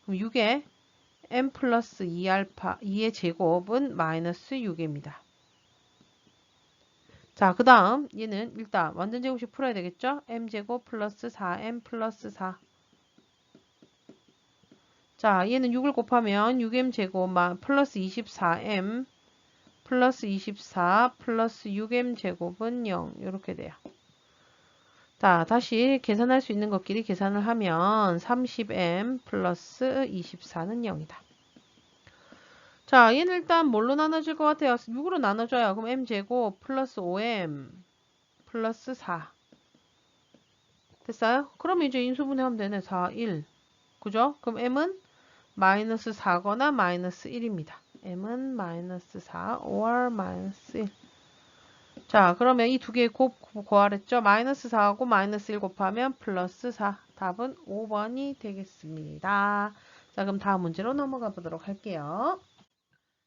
그럼 6에 m 플러스 2알파, 2의 제곱은 마이너스 6입니다. 자, 그 다음 얘는 일단 완전 제곱식 풀어야 되겠죠? m제곱 플러스 4m 플러스 4. 자, 얘는 6을 곱하면 6m제곱 플러스 24m 플러스 24 플러스 6m제곱은 0 이렇게 돼요. 자, 다시 계산할 수 있는 것끼리 계산을 하면 30m 플러스 24는 0이다. 자, 얘는 일단 뭘로 나눠질 것 같아요? 6으로 나눠줘요. 그럼 m제곱 플러스 5m 플러스 4. 됐어요? 그럼 이제 인수분해하면 되네. 4, 1. 그죠? 그럼 m은 마이너스 4거나 마이너스 1입니다. m은 마이너스 4 or 마이너스 1. 자, 그러면 이 두 개 구하랬죠? 마이너스 4하고 마이너스 1 곱하면 플러스 4. 답은 5번이 되겠습니다. 자, 그럼 다음 문제로 넘어가 보도록 할게요.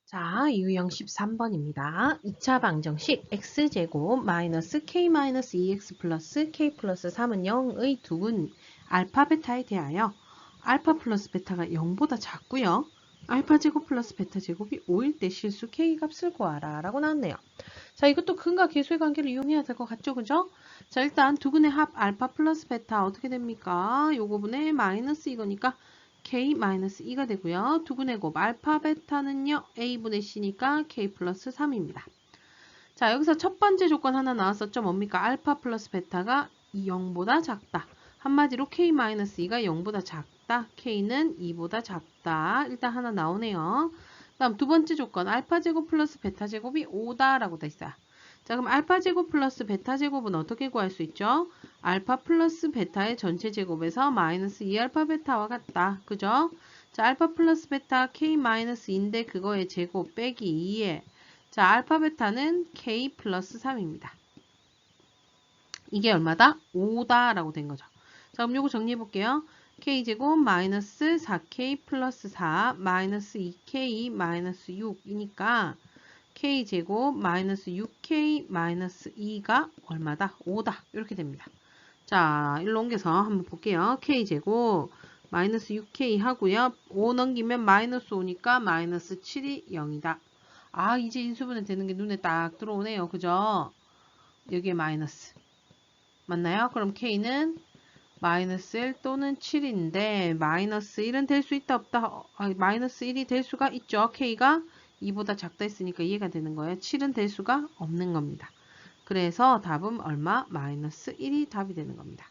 자, 유형 13번입니다. 2차 방정식 x제곱 마이너스 k 마이너스 2x 플러스 k 플러스 3은 0의 두근 알파 베타에 대하여 알파 플러스 베타가 0보다 작고요. 알파 제곱 플러스 베타 제곱이 5일 때 실수 k 값을 구하라 라고 나왔네요. 자, 이것도 근과 계수의 관계를 이용해야 될 것 같죠? 그죠? 자, 일단 두근의 합 알파 플러스 베타 어떻게 됩니까? 요거 분의 마이너스 이거니까 k-2가 되고요. 두근의 곱 알파 베타는요. a분의 c니까 k 플러스 3입니다. 자, 여기서 첫 번째 조건 하나 나왔었죠. 뭡니까? 알파 플러스 베타가 0보다 작다. 한마디로 k-2가 0보다 작다. k는 2보다 작다. 일단 하나 나오네요. 다음 두 번째 조건 알파 제곱 플러스 베타 제곱이 5다라고 돼 있어요. 자, 그럼 알파 제곱 플러스 베타 제곱은 어떻게 구할 수 있죠? 알파 플러스 베타의 전체 제곱에서 마이너스 2알파 베타와 같다. 그죠? 자, 알파 플러스 베타 k 마이너스인데 그거의 제곱 빼기 2에 자, 알파 베타는 k 플러스 3입니다. 이게 얼마다? 5다라고 된 거죠. 자, 그럼 요거 정리해 볼게요. k제곱 마이너스 4k 플러스 4 마이너스 2k 마이너스 6이니까 k제곱 마이너스 6k 마이너스 2가 얼마다? 5다. 이렇게 됩니다. 자, 일로 옮겨서 한번 볼게요. k제곱 마이너스 6k 하고요. 5 넘기면 마이너스 5니까 마이너스 7이 0이다. 아, 이제 인수분해 되는 게 눈에 딱 들어오네요. 그죠? 여기에 마이너스. 맞나요? 그럼 k는 마이너스 1 또는 7인데 마이너스 1은 될 수 있다 없다? 마이너스 1이 될 수가 있죠. k가 2보다 작다 했으니까 이해가 되는 거예요. 7은 될 수가 없는 겁니다. 그래서 답은 얼마? 마이너스 1이 답이 되는 겁니다.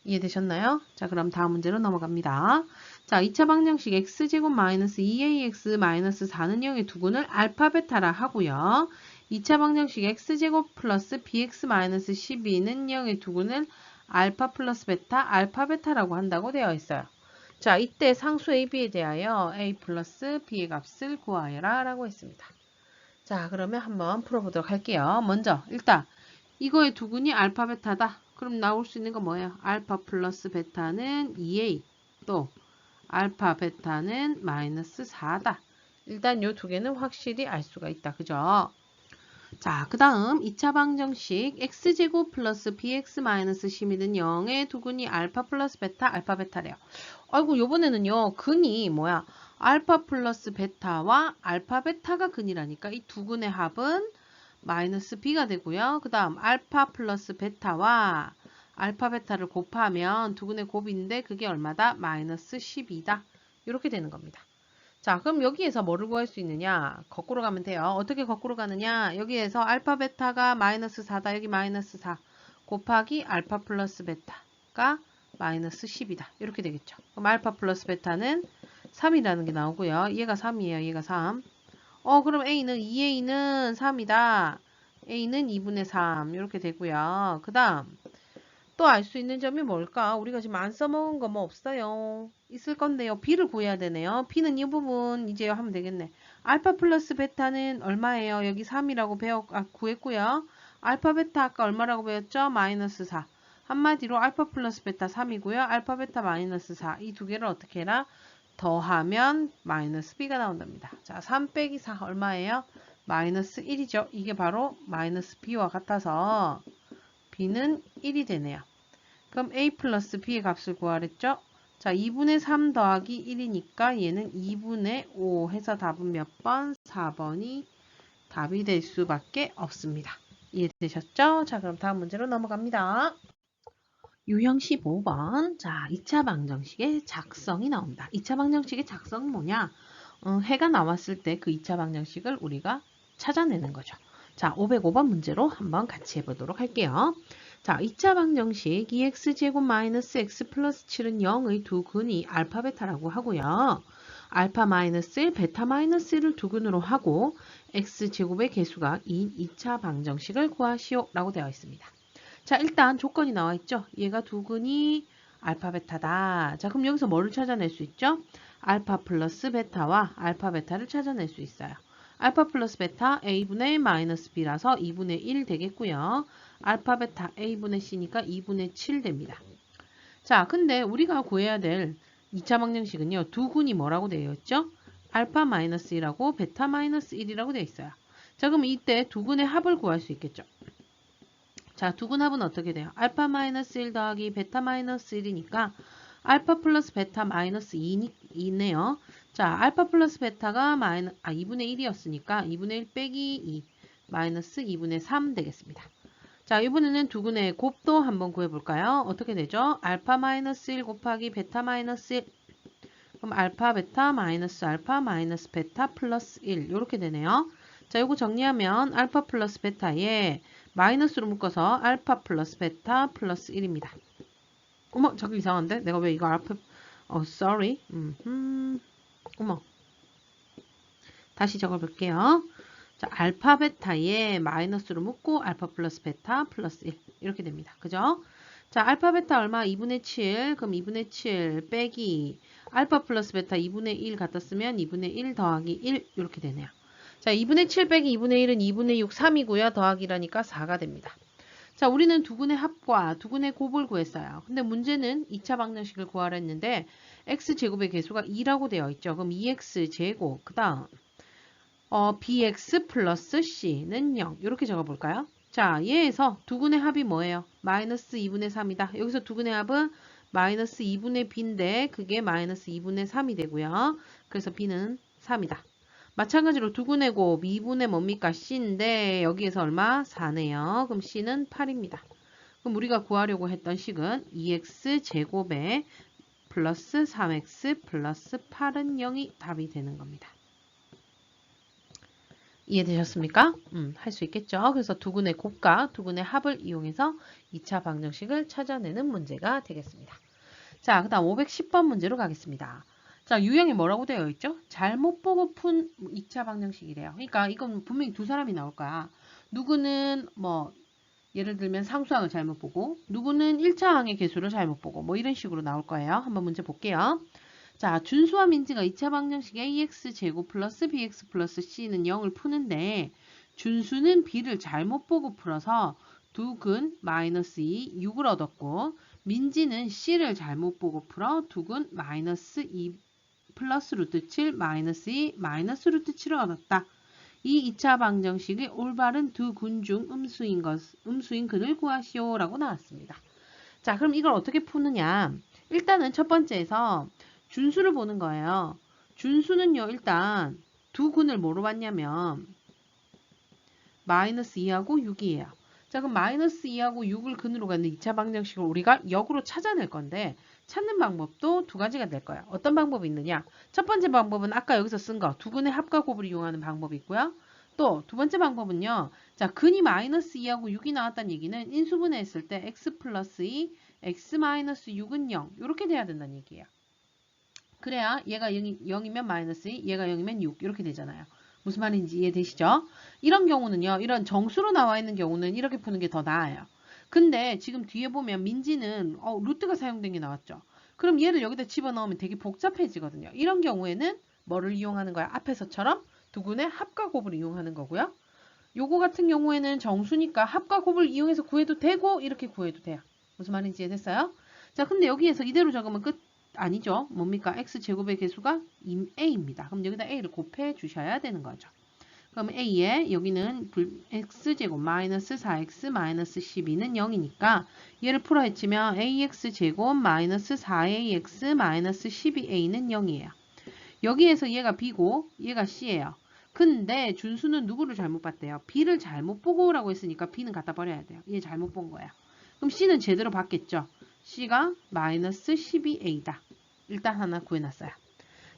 이해되셨나요? 자, 그럼 다음 문제로 넘어갑니다. 자, 2차 방정식 x제곱 마이너스 2ax 마이너스 4는 0의 두근을 알파 베타라 하고요. 2차 방정식 x제곱 플러스 bx 마이너스 12는 0의 두근을 알파 플러스 베타, 알파 베타라고 한다고 되어 있어요. 자, 이때 상수 a, b에 대하여 a 플러스 b의 값을 구하여라 라고 했습니다. 자, 그러면 한번 풀어보도록 할게요. 먼저 일단 이거의 두근이 알파 베타다. 그럼 나올 수 있는 건 뭐예요? 알파 플러스 베타는 2a 또 알파 베타는 마이너스 4다. 일단 요 두 개는 확실히 알 수가 있다. 그죠? 자, 그 다음 2차 방정식 x제곱 플러스 bx 마이너스 12는 0의 두근이 알파 플러스 베타, 알파 베타래요. 아이고, 요번에는요, 근이 뭐야? 알파 플러스 베타와 알파 베타가 근이라니까 이 두 근의 합은 마이너스 b가 되고요. 그 다음 알파 플러스 베타와 알파 베타를 곱하면 두 근의 곱인데 그게 얼마다? 마이너스 12다. 이렇게 되는 겁니다. 자, 그럼 여기에서 뭐를 구할 수 있느냐? 거꾸로 가면 돼요. 어떻게 거꾸로 가느냐? 여기에서 알파 베타가 마이너스 4다. 여기 마이너스 4 곱하기 알파 플러스 베타가 마이너스 10이다. 이렇게 되겠죠. 그럼 알파 플러스 베타는 3이라는 게 나오고요. 얘가 3이에요. 얘가 3. 그럼 A는 2A는 3이다. A는 2분의 3 이렇게 되고요. 그 다음 또 알 수 있는 점이 뭘까? 우리가 지금 안 써먹은 거 뭐 없어요? 있을 건데요. B를 구해야 되네요. B는 이 부분 이제 하면 되겠네. 알파 플러스 베타는 얼마예요? 여기 3이라고 구했고요. 알파 베타 아까 얼마라고 배웠죠? 마이너스 4. 한마디로 알파 플러스 베타 3이고요. 알파 베타 마이너스 4. 이 두 개를 어떻게 해라? 더하면 마이너스 B가 나온답니다. 자, 3 빼기 4 얼마예요? 마이너스 1이죠. 이게 바로 마이너스 B와 같아서 B는 1이 되네요. 그럼 A 플러스 B의 값을 구하랬죠? 자, 2분의 3 더하기 1이니까 얘는 2분의 5 해서 답은 몇 번? 4번이 답이 될 수밖에 없습니다. 이해되셨죠? 자, 그럼 다음 문제로 넘어갑니다. 유형 15번. 자, 2차 방정식의 작성이 나옵니다. 2차 방정식의 작성은 뭐냐? 해가 나왔을 때 그 2차 방정식을 우리가 찾아내는 거죠. 자, 505번 문제로 한번 같이 해보도록 할게요. 자, 2차 방정식 2x제곱 마이너스 x 플러스 7은 0의 두 근이 알파 베타라고 하고요. 알파 마이너스 1, 베타 마이너스 1을 두 근으로 하고 x제곱의 개수가 2인 2차 방정식을 구하시오 라고 되어 있습니다. 자, 일단 조건이 나와 있죠. 얘가 두 근이 알파 베타다. 자, 그럼 여기서 뭐를 찾아낼 수 있죠? 알파 플러스 베타와 알파 베타를 찾아낼 수 있어요. 알파 플러스 베타 a분의 마이너스 b라서 2분의 1 되겠고요. 알파 베타 a분의 c니까 2분의 7 됩니다. 자, 근데 우리가 구해야 될 2차 방정식은요. 두 군이 뭐라고 되어 있죠? 알파 마이너스 1하고 베타 마이너스 1이라고 되어 있어요. 자, 그럼 이때 두 군의 합을 구할 수 있겠죠? 자, 두 군 합은 어떻게 돼요? 알파 마이너스 1 더하기 베타 마이너스 1이니까 알파 플러스 베타 마이너스 2네요. 자, 알파 플러스 베타가 2분의 1이었으니까 2분의 1 빼기 2 마이너스 2분의 3 되겠습니다. 자, 이번에는 두 군의 곱도 한번 구해볼까요? 어떻게 되죠? 알파 마이너스 1 곱하기 베타 마이너스 1. 그럼 알파 베타 마이너스 알파 마이너스 베타 플러스 1 이렇게 되네요. 자, 이거 정리하면 알파 플러스 베타에 마이너스로 묶어서 알파 플러스 베타 플러스 1입니다. 어머, 자꾸 이상한데? 내가 왜 이거 알파 sorry. 어머. 다시 적어볼게요. 자, 알파 베타에 마이너스로 묶고 알파 플러스 베타 플러스 1 이렇게 됩니다. 그죠? 자, 알파 베타 얼마? 2분의 7. 그럼 2분의 7 빼기 알파 플러스 베타 2분의 1 갖다 쓰면 2분의 1 더하기 1 이렇게 되네요. 자, 2분의 7 빼기 2분의 1은 2분의 6 3이고요. 더하기라니까 4가 됩니다. 자, 우리는 두 군의 합과 두 군의 곱을 구했어요. 근데 문제는 2차 방정식을 구하라 했는데 x제곱의 개수가 2라고 되어 있죠. 그럼 2x제곱 그 다음 bx 플러스 c는 0 이렇게 적어볼까요? 자, 얘에서 두 군의 합이 뭐예요? 마이너스 2분의 3이다. 여기서 두 군의 합은 마이너스 2분의 b인데 그게 마이너스 2분의 3이 되고요. 그래서 b는 3이다. 마찬가지로 두 군의 곱 2분의 뭡니까? c인데 여기에서 얼마? 4네요. 그럼 c는 8입니다. 그럼 우리가 구하려고 했던 식은 2x 제곱에 플러스 3x 플러스 8은 0이 답이 되는 겁니다. 이해되셨습니까? 할 수 있겠죠. 그래서 두 군의 곱과 두 군의 합을 이용해서 2차 방정식을 찾아내는 문제가 되겠습니다. 자, 그 다음 510번 문제로 가겠습니다. 자, 유형이 뭐라고 되어 있죠? 잘못 보고 푼 2차 방정식이래요. 그러니까 이건 분명히 두 사람이 나올 거야. 누구는 뭐 예를 들면 상수항을 잘못 보고 누구는 1차 항의 개수를 잘못 보고 뭐 이런 식으로 나올 거예요. 한번 문제 볼게요. 자, 준수와 민지가 2차 방정식 ax제곱 플러스 bx 플러스 c는 0을 푸는데 준수는 b를 잘못 보고 풀어서 두근 마이너스 2, 6을 얻었고 민지는 c를 잘못 보고 풀어 두근 마이너스 2 플러스 루트 7 마이너스 2 마이너스 루트 7을 얻었다. 이 2차 방정식의 올바른 두 군 중 음수인 근을 구하시오 라고 나왔습니다. 자, 그럼 이걸 어떻게 푸느냐? 일단은 첫 번째에서 준수를 보는 거예요. 준수는요, 일단 두 군을 뭐로 봤냐면 마이너스 2하고 6이에요. 자, 그럼 마이너스 2하고 6을 근으로 가는 2차 방정식을 우리가 역으로 찾아낼 건데 찾는 방법도 두 가지가 될 거예요. 어떤 방법이 있느냐? 첫 번째 방법은 아까 여기서 쓴 거 두 군의 합과 곱을 이용하는 방법이 있고요. 또 두 번째 방법은요. 자, 근이 마이너스 2하고 6이 나왔다는 얘기는 인수분해했을 때 x 플러스 2, x 마이너스 6은 0 이렇게 돼야 된다는 얘기예요. 그래야 얘가 0이면 마이너스 2, 얘가 0이면 6 이렇게 되잖아요. 무슨 말인지 이해되시죠? 이런 경우는요. 이런 정수로 나와 있는 경우는 이렇게 푸는 게 더 나아요. 근데 지금 뒤에 보면 민지는 루트가 사용된 게 나왔죠. 그럼 얘를 여기다 집어넣으면 되게 복잡해지거든요. 이런 경우에는 뭐를 이용하는 거야? 앞에서처럼 두 군의 합과 곱을 이용하는 거고요. 요거 같은 경우에는 정수니까 합과 곱을 이용해서 구해도 되고 이렇게 구해도 돼요. 무슨 말인지 이해됐어요? 자, 근데 여기에서 이대로 적으면 끝 아니죠. 뭡니까? x제곱의 개수가 a입니다. 그럼 여기다 a를 곱해 주셔야 되는 거죠. 그럼 a에 여기는 x제곱 마이너스 4x 마이너스 12는 0이니까 얘를 풀어 헤치면 ax제곱 마이너스 4ax 마이너스 12a는 0이에요. 여기에서 얘가 b고 얘가 c예요. 근데 준수는 누구를 잘못 봤대요? b를 잘못 보고 라고 했으니까 b는 갖다 버려야 돼요. 얘 잘못 본 거예요. 그럼 c는 제대로 봤겠죠? c가 마이너스 12a다. 일단 하나 구해놨어요.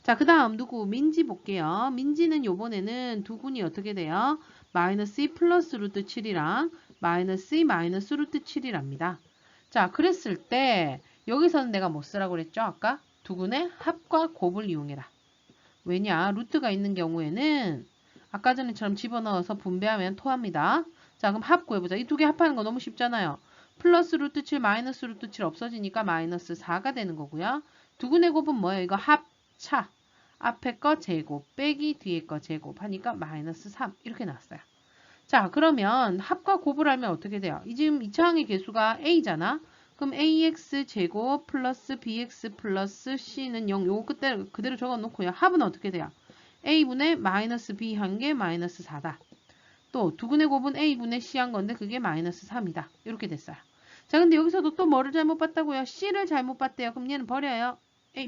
자, 그 다음 누구? 민지 볼게요. 민지는 요번에는 두 군이 어떻게 돼요? 마이너스 2 플러스 루트 7이랑 마이너스 2 마이너스 루트 7이랍니다. 자, 그랬을 때 여기서는 내가 뭐 쓰라고 그랬죠? 아까 두 군의 합과 곱을 이용해라. 왜냐? 루트가 있는 경우에는 아까 전에처럼 집어넣어서 분배하면 토합니다. 자, 그럼 합 구해보자. 이 두 개 합하는 거 너무 쉽잖아요. 플러스 루트 7 마이너스 루트 7 없어지니까 마이너스 4가 되는 거고요. 두 군의 곱은 뭐예요? 이거 합 차. 앞에 거 제곱 빼기 뒤에 거 제곱 하니까 마이너스 3 이렇게 나왔어요. 자, 그러면 합과 곱을 하면 어떻게 돼요? 지금 2차항의 개수가 a잖아. 그럼 ax 제곱 플러스 bx 플러스 c는 0. 요거 그대로 적어놓고요. 합은 어떻게 돼요? a분의 마이너스 b 한 개 마이너스 4다. 또 두근의 곱은 a분의 c 한 건데 그게 마이너스 3이다. 이렇게 됐어요. 자, 근데 여기서도 또 뭐를 잘못 봤다고요? c를 잘못 봤대요. 그럼 얘는 버려요.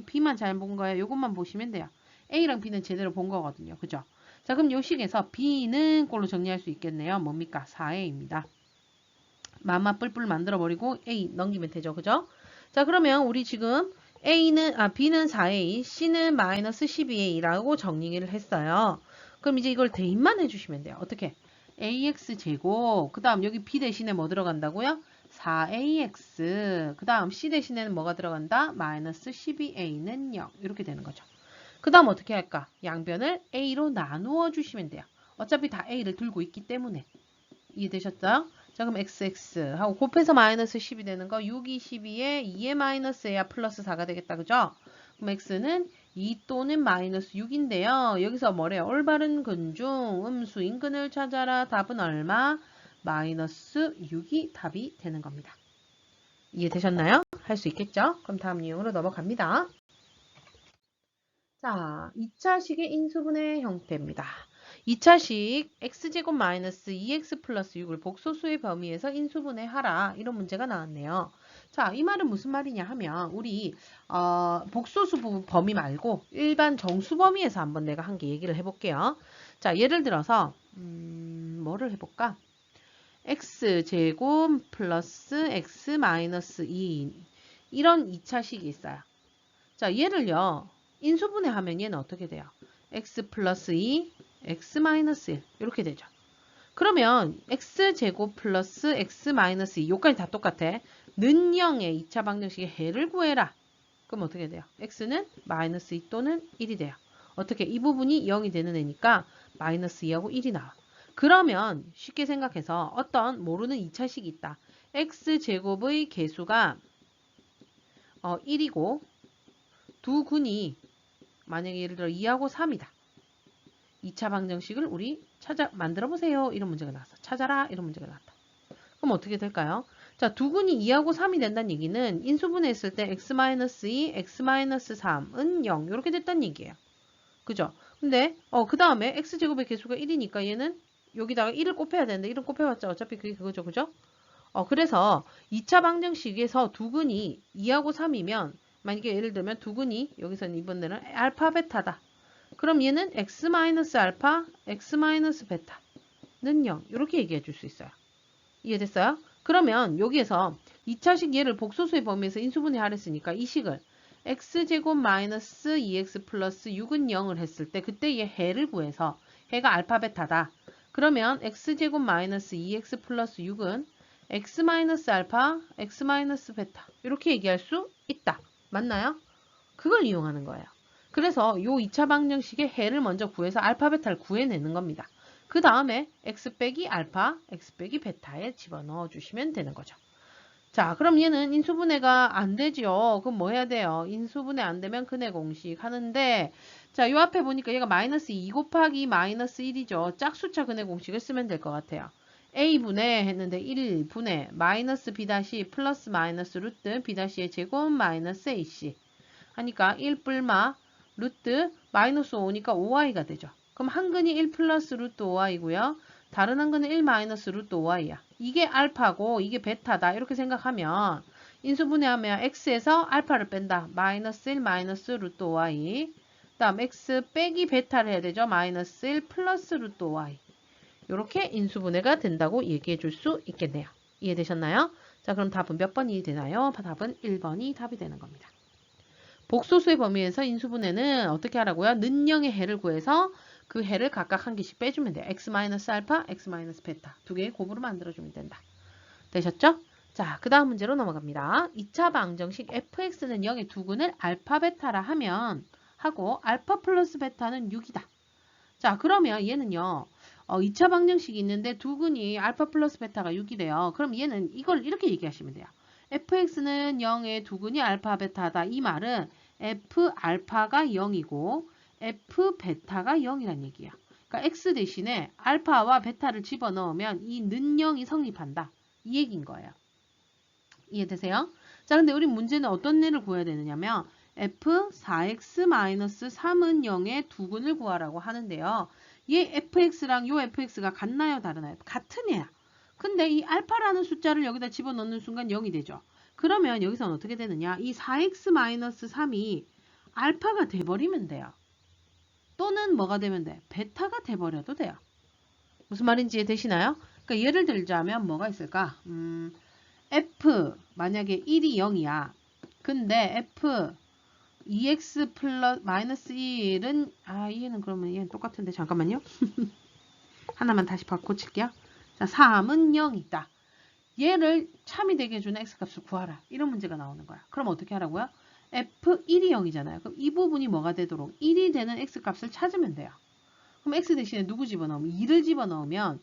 b만 잘못 본 거예요. 요것만 보시면 돼요. a랑 b는 제대로 본 거거든요. 그죠? 자, 그럼 요 식에서 b는 꼴로 정리할 수 있겠네요. 뭡니까? 4a입니다. 마마 뿔뿔 만들어버리고 a 넘기면 되죠. 그죠? 자, 그러면 우리 지금 b는 4a, c는 마이너스 12a라고 정리를 했어요. 그럼 이제 이걸 대입만 해주시면 돼요. 어떻게? ax 제곱, 그 다음 여기 b 대신에 뭐 들어간다고요? 4ax, 그 다음 c 대신에는 뭐가 들어간다? 마이너스 12a는 0. 이렇게 되는 거죠. 그 다음 어떻게 할까? 양변을 a로 나누어 주시면 돼요. 어차피 다 a를 들고 있기 때문에. 이해되셨죠? 자, 그럼 xx 하고 곱해서 마이너스 10이 되는 거 6, 2, 12에 2에 마이너스 a야 플러스 4가 되겠다. 그죠? 그럼 x는 2 또는 마이너스 6인데요. 여기서 뭐래요? 올바른 근중 음수 인근을 찾아라. 답은 얼마? 마이너스 6이 답이 되는 겁니다. 이해되셨나요? 할 수 있겠죠? 그럼 다음 유형으로 넘어갑니다. 자, 2차식의 인수분해 형태입니다. 2차식 x제곱 마이너스 2x 플러스 6을 복소수의 범위에서 인수분해하라. 이런 문제가 나왔네요. 자, 이 말은 무슨 말이냐 하면 우리 복소수 범위 말고 일반 정수 범위에서 한번 내가 한 개 얘기를 해볼게요. 자, 예를 들어서 뭐를 해볼까? x제곱 플러스 x 마이너스 2 이런 2차식이 있어요. 자, 얘를요. 인수분해하면 얘는 어떻게 돼요? x 플러스 2, x 마이너스 1 이렇게 되죠. 그러면 x제곱 플러스 x 마이너스 2 요까지 다 똑같아. 는 0의 2차 방정식의 해를 구해라. 그럼 어떻게 돼요? x는 마이너스 2 또는 1이 돼요. 어떻게? 이 부분이 0이 되는 애니까 마이너스 2하고 1이 나와. 그러면 쉽게 생각해서 어떤 모르는 2차식이 있다. x제곱의 개수가 1이고 두 근이 만약에 예를 들어 2하고 3이다. 2차 방정식을 우리 만들어 보세요. 이런 문제가 나왔어. 찾아라. 이런 문제가 나왔다. 그럼 어떻게 될까요? 자, 두 근이 2하고 3이 된다는 얘기는 인수분해했을 때 x-2, x-3은 0 이렇게 됐다는 얘기예요. 그죠? 근데 그 다음에 x제곱의 개수가 1이니까 얘는 여기다가 1을 곱해야 되는데 1을 곱해봤자 어차피 그게 그거죠. 그죠? 그래서 2차 방정식에서 두 근이 2하고 3이면 만약에 예를 들면 두 근이 여기서는 이번에는 알파 베타다. 그럼 얘는 x-알파, x-베타는 0 이렇게 얘기해 줄 수 있어요. 이해됐어요? 그러면 여기에서 2차식 얘를 복소수의 범위에서 인수분해 하랬으니까 이 식을 x제곱 마이너스 2x 플러스 6은 0을 했을 때 그때 얘 해를 구해서 해가 알파 베타다. 그러면 x제곱 마이너스 2x 플러스 6은 x-알파, x-베타 이렇게 얘기할 수 있다. 맞나요? 그걸 이용하는 거예요. 그래서 요 2차 방정식의 해를 먼저 구해서 알파, 베타를 구해내는 겁니다. 그 다음에 x 빼기 알파, x 빼기 베타에 집어넣어 주시면 되는 거죠. 자, 그럼 얘는 인수분해가 안 되죠. 그럼 뭐 해야 돼요? 인수분해 안 되면 근해 공식 하는데 자, 요 앞에 보니까 얘가 마이너스 2 곱하기 마이너스 1이죠. 짝수차 근해 공식을 쓰면 될 것 같아요. a분의 했는데 1분의 마이너스 b 다시 플러스 마이너스 루트 b 다시의 제곱 마이너스 ac 하니까 1 뿔마 루트 마이너스 5니까 5i가 되죠. 그럼 한 근이 1 플러스 루트 5i고요. 다른 한 근은 1 마이너스 루트 5i야. 이게 알파고 이게 베타다. 이렇게 생각하면 인수분해하면 x에서 알파를 뺀다. 마이너스 1 마이너스 루트 5i 그 다음 x 빼기 베타를 해야 되죠. 마이너스 1 플러스 루트 5i 이렇게 인수분해가 된다고 얘기해 줄 수 있겠네요. 이해되셨나요? 자, 그럼 답은 몇 번이 되나요? 답은 1번이 답이 되는 겁니다. 복소수의 범위에서 인수분해는 어떻게 하라고요? 는 0의 해를 구해서 그 해를 각각 한 개씩 빼주면 돼요. x-알파, x-베타 두 개의 곱으로 만들어주면 된다. 되셨죠? 자, 그 다음 문제로 넘어갑니다. 2차 방정식 fx는 0의 두 근을 알파, 베타라 하면 하고 알파 플러스 베타는 6이다. 자, 그러면 얘는요. 2차 방정식이 있는데 두 근이 알파 플러스 베타가 6이래요. 그럼 얘는 이걸 이렇게 얘기하시면 돼요. fx는 0의 두 근이 알파, 베타다. 이 말은 f 알파가 0이고 f 베타가 0이란 얘기야. 그러니까 x 대신에 알파와 베타를 집어넣으면 이 는 0이 성립한다. 이 얘기인 거예요. 이해되세요? 자, 근데 우리 문제는 어떤 애를 구해야 되느냐면 f4x-3은 0의 두근을 구하라고 하는데요. 얘 fx랑 요 fx가 같나요? 다르나요? 같은 애야. 근데 이 알파라는 숫자를 여기다 집어넣는 순간 0이 되죠. 그러면 여기서는 어떻게 되느냐? 이 4x-3이 알파가 돼버리면 돼요. 또는 뭐가 되면 돼? 베타가 돼버려도 돼요. 무슨 말인지 이해되시나요? 그러니까 예를 들자면 뭐가 있을까? f 만약에 1이 0이야. 근데 f 2x 플러스 마이너스 1은 얘는 그러면 얘는 똑같은데 잠깐만요. 하나만 다시 바꿔칠게요. 자, 3은 0이다. 얘를 참이 되게 해주는 x값을 구하라. 이런 문제가 나오는 거야. 그럼 어떻게 하라고요? f1이 0이잖아요. 그럼 이 부분이 뭐가 되도록 1이 되는 x값을 찾으면 돼요. 그럼 x 대신에 누구 집어넣으면 2를 집어넣으면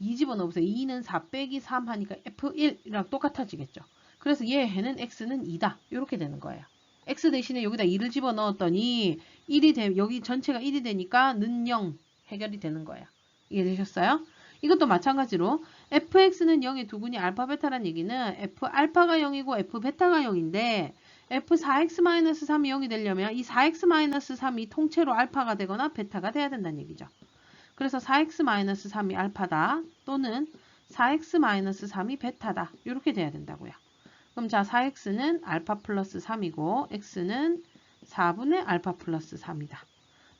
2 집어넣으세요. 2는 4 빼기 3 하니까 f1이랑 똑같아지겠죠. 그래서 얘는 x는 2다. 이렇게 되는 거예요. x 대신에 여기다 2를 집어넣었더니 1이 여기 전체가 1이 되니까 는 0 해결이 되는 거예요. 이해되셨어요? 이것도 마찬가지로 fx는 0의 두근이 알파 베타란 얘기는 f 알파가 0이고 f 베타가 0인데 f4x-3이 0이 되려면 이 4x-3이 통째로 알파가 되거나 베타가 돼야 된다는 얘기죠. 그래서 4x-3이 알파다 또는 4x-3이 베타다 이렇게 돼야 된다고요. 그럼 자 4x는 알파 플러스 3이고 x는 4분의 알파 플러스 3이다.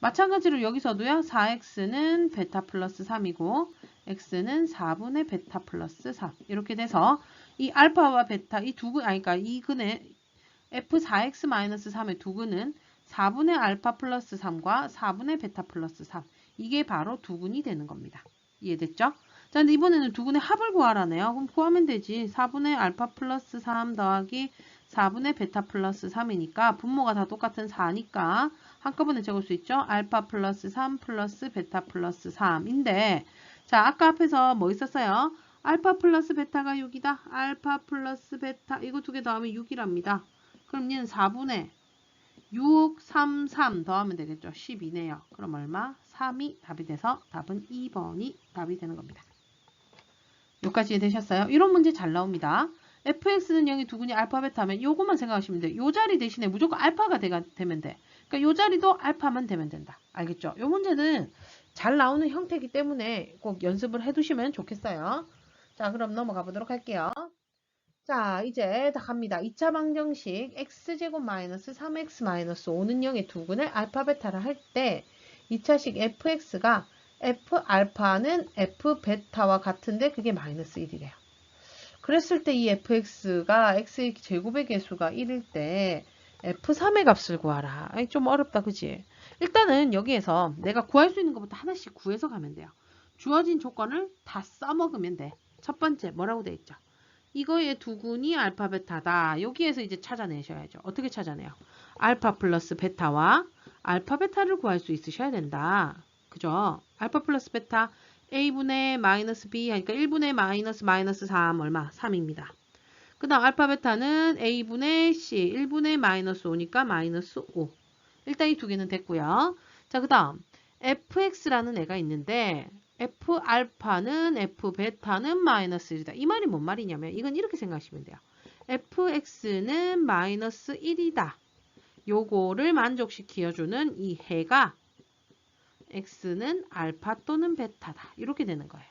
마찬가지로 여기서도요. 4x는 베타 플러스 3이고 x는 4분의 베타 플러스 3 이렇게 돼서 이 알파와 베타 이 두 근 그러니까 이 근의 f4x-3의 두 근은 4분의 알파 플러스 3과 4분의 베타 플러스 3 이게 바로 두 근이 되는 겁니다. 이해됐죠? 자, 근데 이번에는 두 근의 합을 구하라네요. 그럼 구하면 되지. 4분의 알파 플러스 3 더하기 4분의 베타 플러스 3이니까 분모가 다 똑같은 4니까 한꺼번에 적을 수 있죠. 알파 플러스 3 플러스 베타 플러스 3인데 자, 아까 앞에서 뭐 있었어요? 알파 플러스 베타가 6이다. 알파 플러스 베타 이거 두 개 더하면 6이랍니다. 그럼 얘는 4분의 6, 3, 3 더하면 되겠죠. 12네요. 그럼 얼마? 3이 답이 돼서 답은 2번이 답이 되는 겁니다. 여기까지 되셨어요? 이런 문제 잘 나옵니다. fx는 0이 두근이 알파 베타면 요것만 생각하시면 돼요. 요 자리 대신에 무조건 알파가 되면 돼. 그러니까 요 자리도 알파만 되면 된다. 알겠죠? 요 문제는 잘 나오는 형태이기 때문에 꼭 연습을 해두시면 좋겠어요. 자, 그럼 넘어가 보도록 할게요. 자, 이제 다 갑니다. 2차 방정식 x제곱 마이너스 3x 마이너스 5는 0의 두근을 알파 베타를 할 때 2차식 fx가 f 알파는 f 베타와 같은데 그게 마이너스 1이래요. 그랬을 때 이 fx가 x의 제곱의 개수가 1일 때 f3의 값을 구하라. 좀 어렵다, 그지? 일단은 여기에서 내가 구할 수 있는 것부터 하나씩 구해서 가면 돼요. 주어진 조건을 다 써먹으면 돼. 첫 번째 뭐라고 돼 있죠? 이거의 두근이 알파 베타다. 여기에서 이제 찾아내셔야죠. 어떻게 찾아내요? 알파 플러스 베타와 알파 베타를 구할 수 있으셔야 된다. 그죠? 알파 플러스 베타 a분의 마이너스 b 하니까 1분의 마이너스 3 얼마? 3입니다. 그 다음 알파 베타는 a분의 c 1분의 마이너스 5니까 마이너스 5. 일단 이 두 개는 됐고요. 자, 그 다음 fx라는 애가 있는데 f 알파는 f 베타는 마이너스 1이다. 이 말이 뭔 말이냐면 이건 이렇게 생각하시면 돼요. fx는 마이너스 1이다. 요거를 만족시켜주는 이 해가 x는 알파 또는 베타다. 이렇게 되는 거예요.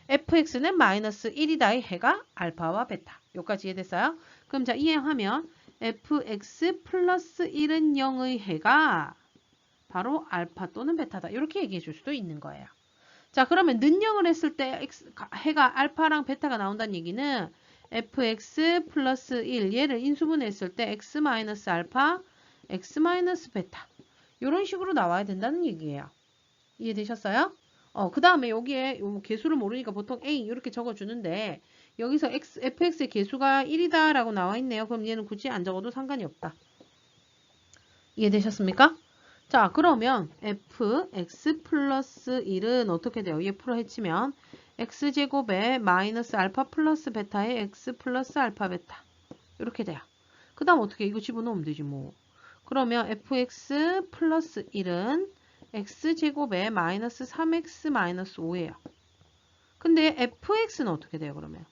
fx는 마이너스 1이다의 해가 알파와 베타. 여기까지 이해됐어요? 그럼 자, 이해하면 fx 플러스 1은 0의 해가 바로 알파 또는 베타다. 이렇게 얘기해 줄 수도 있는 거예요. 자, 그러면 는영을 했을 때 해가 알파랑 베타가 나온다는 얘기는 fx 플러스 1 얘를 인수분해했을 때 x 마이너스 알파, x 마이너스 베타 이런 식으로 나와야 된다는 얘기예요. 이해되셨어요? 그 다음에 여기에 개수를 모르니까 보통 a 이렇게 적어주는데 여기서 fx의 개수가 1이다 라고 나와 있네요. 그럼 얘는 굳이 안 적어도 상관이 없다. 이해되셨습니까? 자, 그러면 fx 플러스 1은 어떻게 돼요? 얘 풀어 헤치면 x제곱에 마이너스 알파 플러스 베타의 x 플러스 알파 베타 이렇게 돼요. 그 다음 어떻게 이거 집어넣으면 되지 뭐. 그러면 fx 플러스 1은 x제곱에 마이너스 3x 마이너스 5예요. 근데 fx는 어떻게 돼요, 그러면?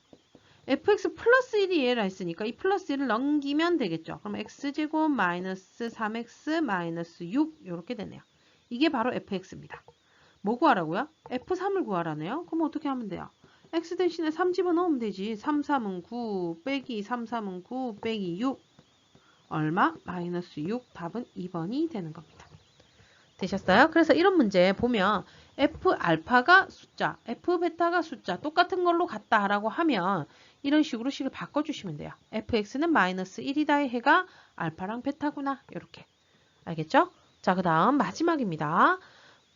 fx 플러스 1이 얘라 했으니까 이 플러스 1을 넘기면 되겠죠. 그럼 x제곱 마이너스 3x 마이너스 6 이렇게 되네요. 이게 바로 fx입니다. 뭐 구하라고요? f3을 구하라네요. 그럼 어떻게 하면 돼요? x 대신에 3 집어넣으면 되지. 3, 3은 9 빼기 3, 3은 9 빼기 6 얼마? 마이너스 6. 답은 2번이 되는 겁니다. 되셨어요? 그래서 이런 문제 보면 F알파가 숫자, F베타가 숫자 똑같은 걸로 같다라고 하면 이런 식으로 식을 바꿔주시면 돼요. Fx는 마이너스 1이다의 해가 알파랑 베타구나. 이렇게. 알겠죠? 자, 그 다음 마지막입니다.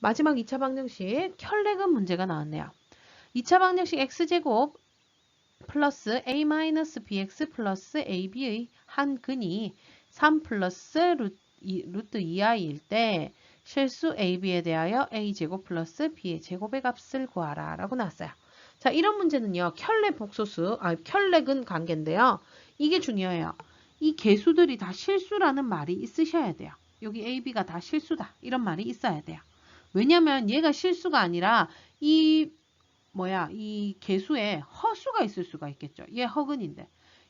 마지막 2차 방정식 켤레근 문제가 나왔네요. 2차 방정식 x제곱 플러스 a-bx 플러스 ab의 한 근이 3 플러스 루트 2i일 때 실수 ab에 대하여 a제곱 플러스 b의 제곱의 값을 구하라 라고 나왔어요. 자, 이런 문제는요. 켤레 복소수, 켤레근 관계인데요. 이게 중요해요. 이 개수들이 다 실수라는 말이 있으셔야 돼요. 여기 ab가 다 실수다. 이런 말이 있어야 돼요. 왜냐면 얘가 실수가 아니라 이 개수에 허수가 있을 수가 있겠죠. 얘 허근인데.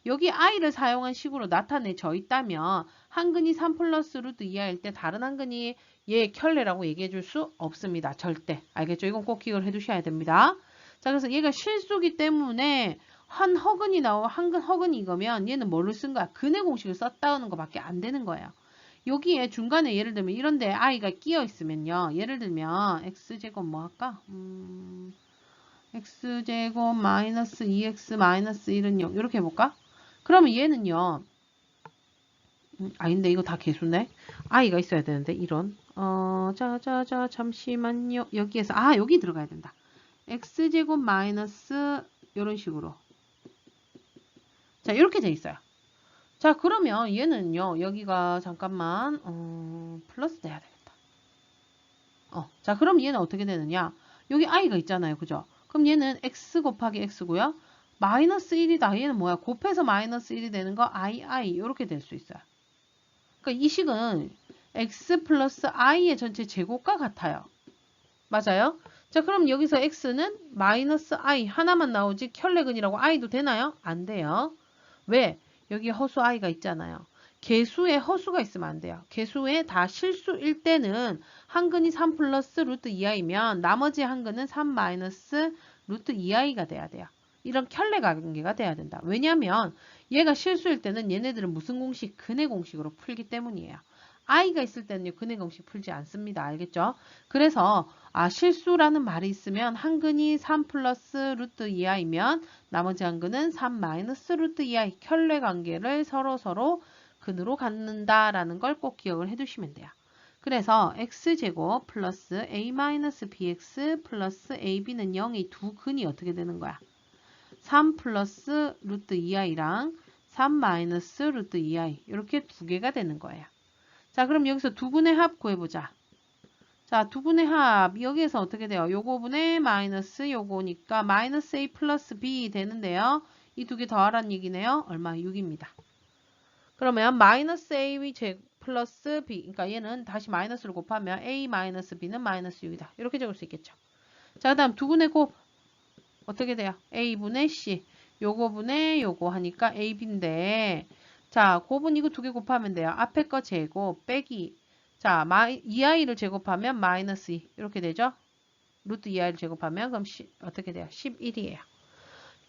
여기 i를 사용한 식으로 나타내져 있다면 한 근이 3 플러스 루트 2i일 때 다른 한 근이 얘 켤레라고 얘기해 줄 수 없습니다. 절대. 알겠죠? 이건 꼭 기억을 해 두셔야 됩니다. 자, 그래서 얘가 실수기 때문에 한 허근이 한 근 허근이 이거면 얘는 뭘로 쓴 거야? 근의 공식을 썼다는 것밖에 안 되는 거예요. 여기에 중간에 예를 들면 이런데 i가 끼어 있으면요. 예를 들면 x제곱 뭐 할까? x제곱 마이너스 2x 마이너스 1은 0 이렇게 해볼까? 그러면 얘는요. 아닌데 이거 다 개수네. i가 있어야 되는데 이런. 잠시만요. 여기에서 여기 들어가야 된다. x제곱 마이너스 이런 식으로. 자, 이렇게 돼 있어요. 자, 그러면 얘는요. 여기가 잠깐만 플러스 돼야 되겠다. 자, 그럼 얘는 어떻게 되느냐? 여기 i가 있잖아요. 그죠? 그럼 얘는 x 곱하기 x고요. 마이너스 1이다. 얘는 뭐야? 곱해서 마이너스 1이 되는 거 i 이렇게 될 수 있어요. 그러니까 이 식은 x 플러스 i의 전체 제곱과 같아요. 맞아요? 자, 그럼 여기서 x는 마이너스 i 하나만 나오지 켤레근이라고 i도 되나요? 안 돼요. 왜? 여기 허수 i가 있잖아요. 개수에 허수가 있으면 안 돼요. 개수에 다 실수일 때는 한 근이 3 플러스 루트 2i면 나머지 한 근은 3 마이너스 루트 2i가 돼야 돼요. 이런 켤레 관계가 돼야 된다. 왜냐면 얘가 실수일 때는 얘네들은 무슨 공식? 근의 공식으로 풀기 때문이에요. i가 있을 때는요. 근의 공식 풀지 않습니다. 알겠죠? 그래서 실수라는 말이 있으면 한 근이 3 플러스 루트 2i면 나머지 한 근은 3 마이너스 루트 2i 켤레 관계를 서로 근으로 갖는다라는 걸 꼭 기억을 해두시면 돼요. 그래서 x제곱 플러스 a-bx 플러스 ab는 0의 두 근이 어떻게 되는 거야? 3 플러스 루트 2i랑 3 마이너스 루트 2i 이렇게 두 개가 되는 거예요. 자, 그럼 여기서 두 분의 합 구해보자. 자, 두 분의 합 여기에서 어떻게 돼요? 요거분의 마이너스 요거니까 마이너스 a 플러스 b 되는데요. 이 두 개 더하라는 얘기네요. 얼마? 6입니다. 그러면 마이너스 a 플러스 b 그러니까 얘는 다시 마이너스를 곱하면 a 마이너스 b는 마이너스 6이다. 이렇게 적을 수 있겠죠. 자, 그 다음 두 분의 곱 어떻게 돼요? a분의 c 요거분의 요거 하니까 ab인데 자, 곱은 이거 두 개 곱하면 돼요. 앞에 거 제곱 빼기 자, 2i를 제곱하면 마이너스 2 이렇게 되죠? 루트 2i를 제곱하면 그럼 어떻게 돼요? 11이에요.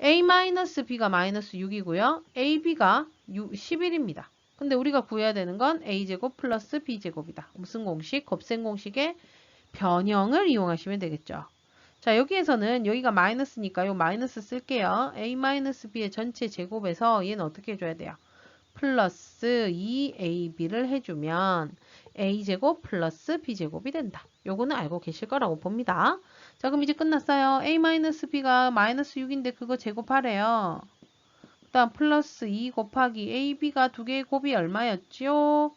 a-b가 마이너스 6이고요. ab가 11입니다. 근데 우리가 구해야 되는 건 a제곱 플러스 b제곱이다. 무슨 공식? 곱셈 공식의 변형을 이용하시면 되겠죠. 자, 여기에서는 여기가 마이너스니까 요 마이너스 쓸게요. a-b의 전체 제곱에서 얘는 어떻게 해줘야 돼요? 플러스 2ab를 해주면 a제곱 플러스 b제곱이 된다. 요거는 알고 계실 거라고 봅니다. 자, 그럼 이제 끝났어요. a-b가 마이너스 6인데 그거 제곱하래요. 그 다음 플러스 2 곱하기 ab가 두 개의 곱이 얼마였죠?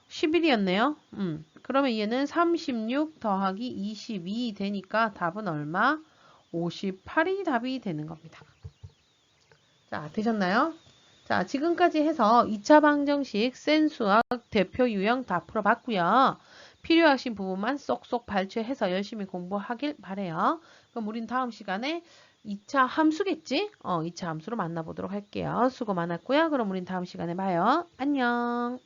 11이었네요. 그러면 얘는 36 더하기 22 되니까 답은 얼마? 58이 답이 되는 겁니다. 자, 되셨나요? 자, 지금까지 해서 2차 방정식 센수학 대표 유형 다 풀어봤고요. 필요하신 부분만 쏙쏙 발췌해서 열심히 공부하길 바래요. 그럼 우린 다음 시간에 2차 함수겠지? 2차 함수로 만나보도록 할게요. 수고 많았고요. 그럼 우린 다음 시간에 봐요. 안녕.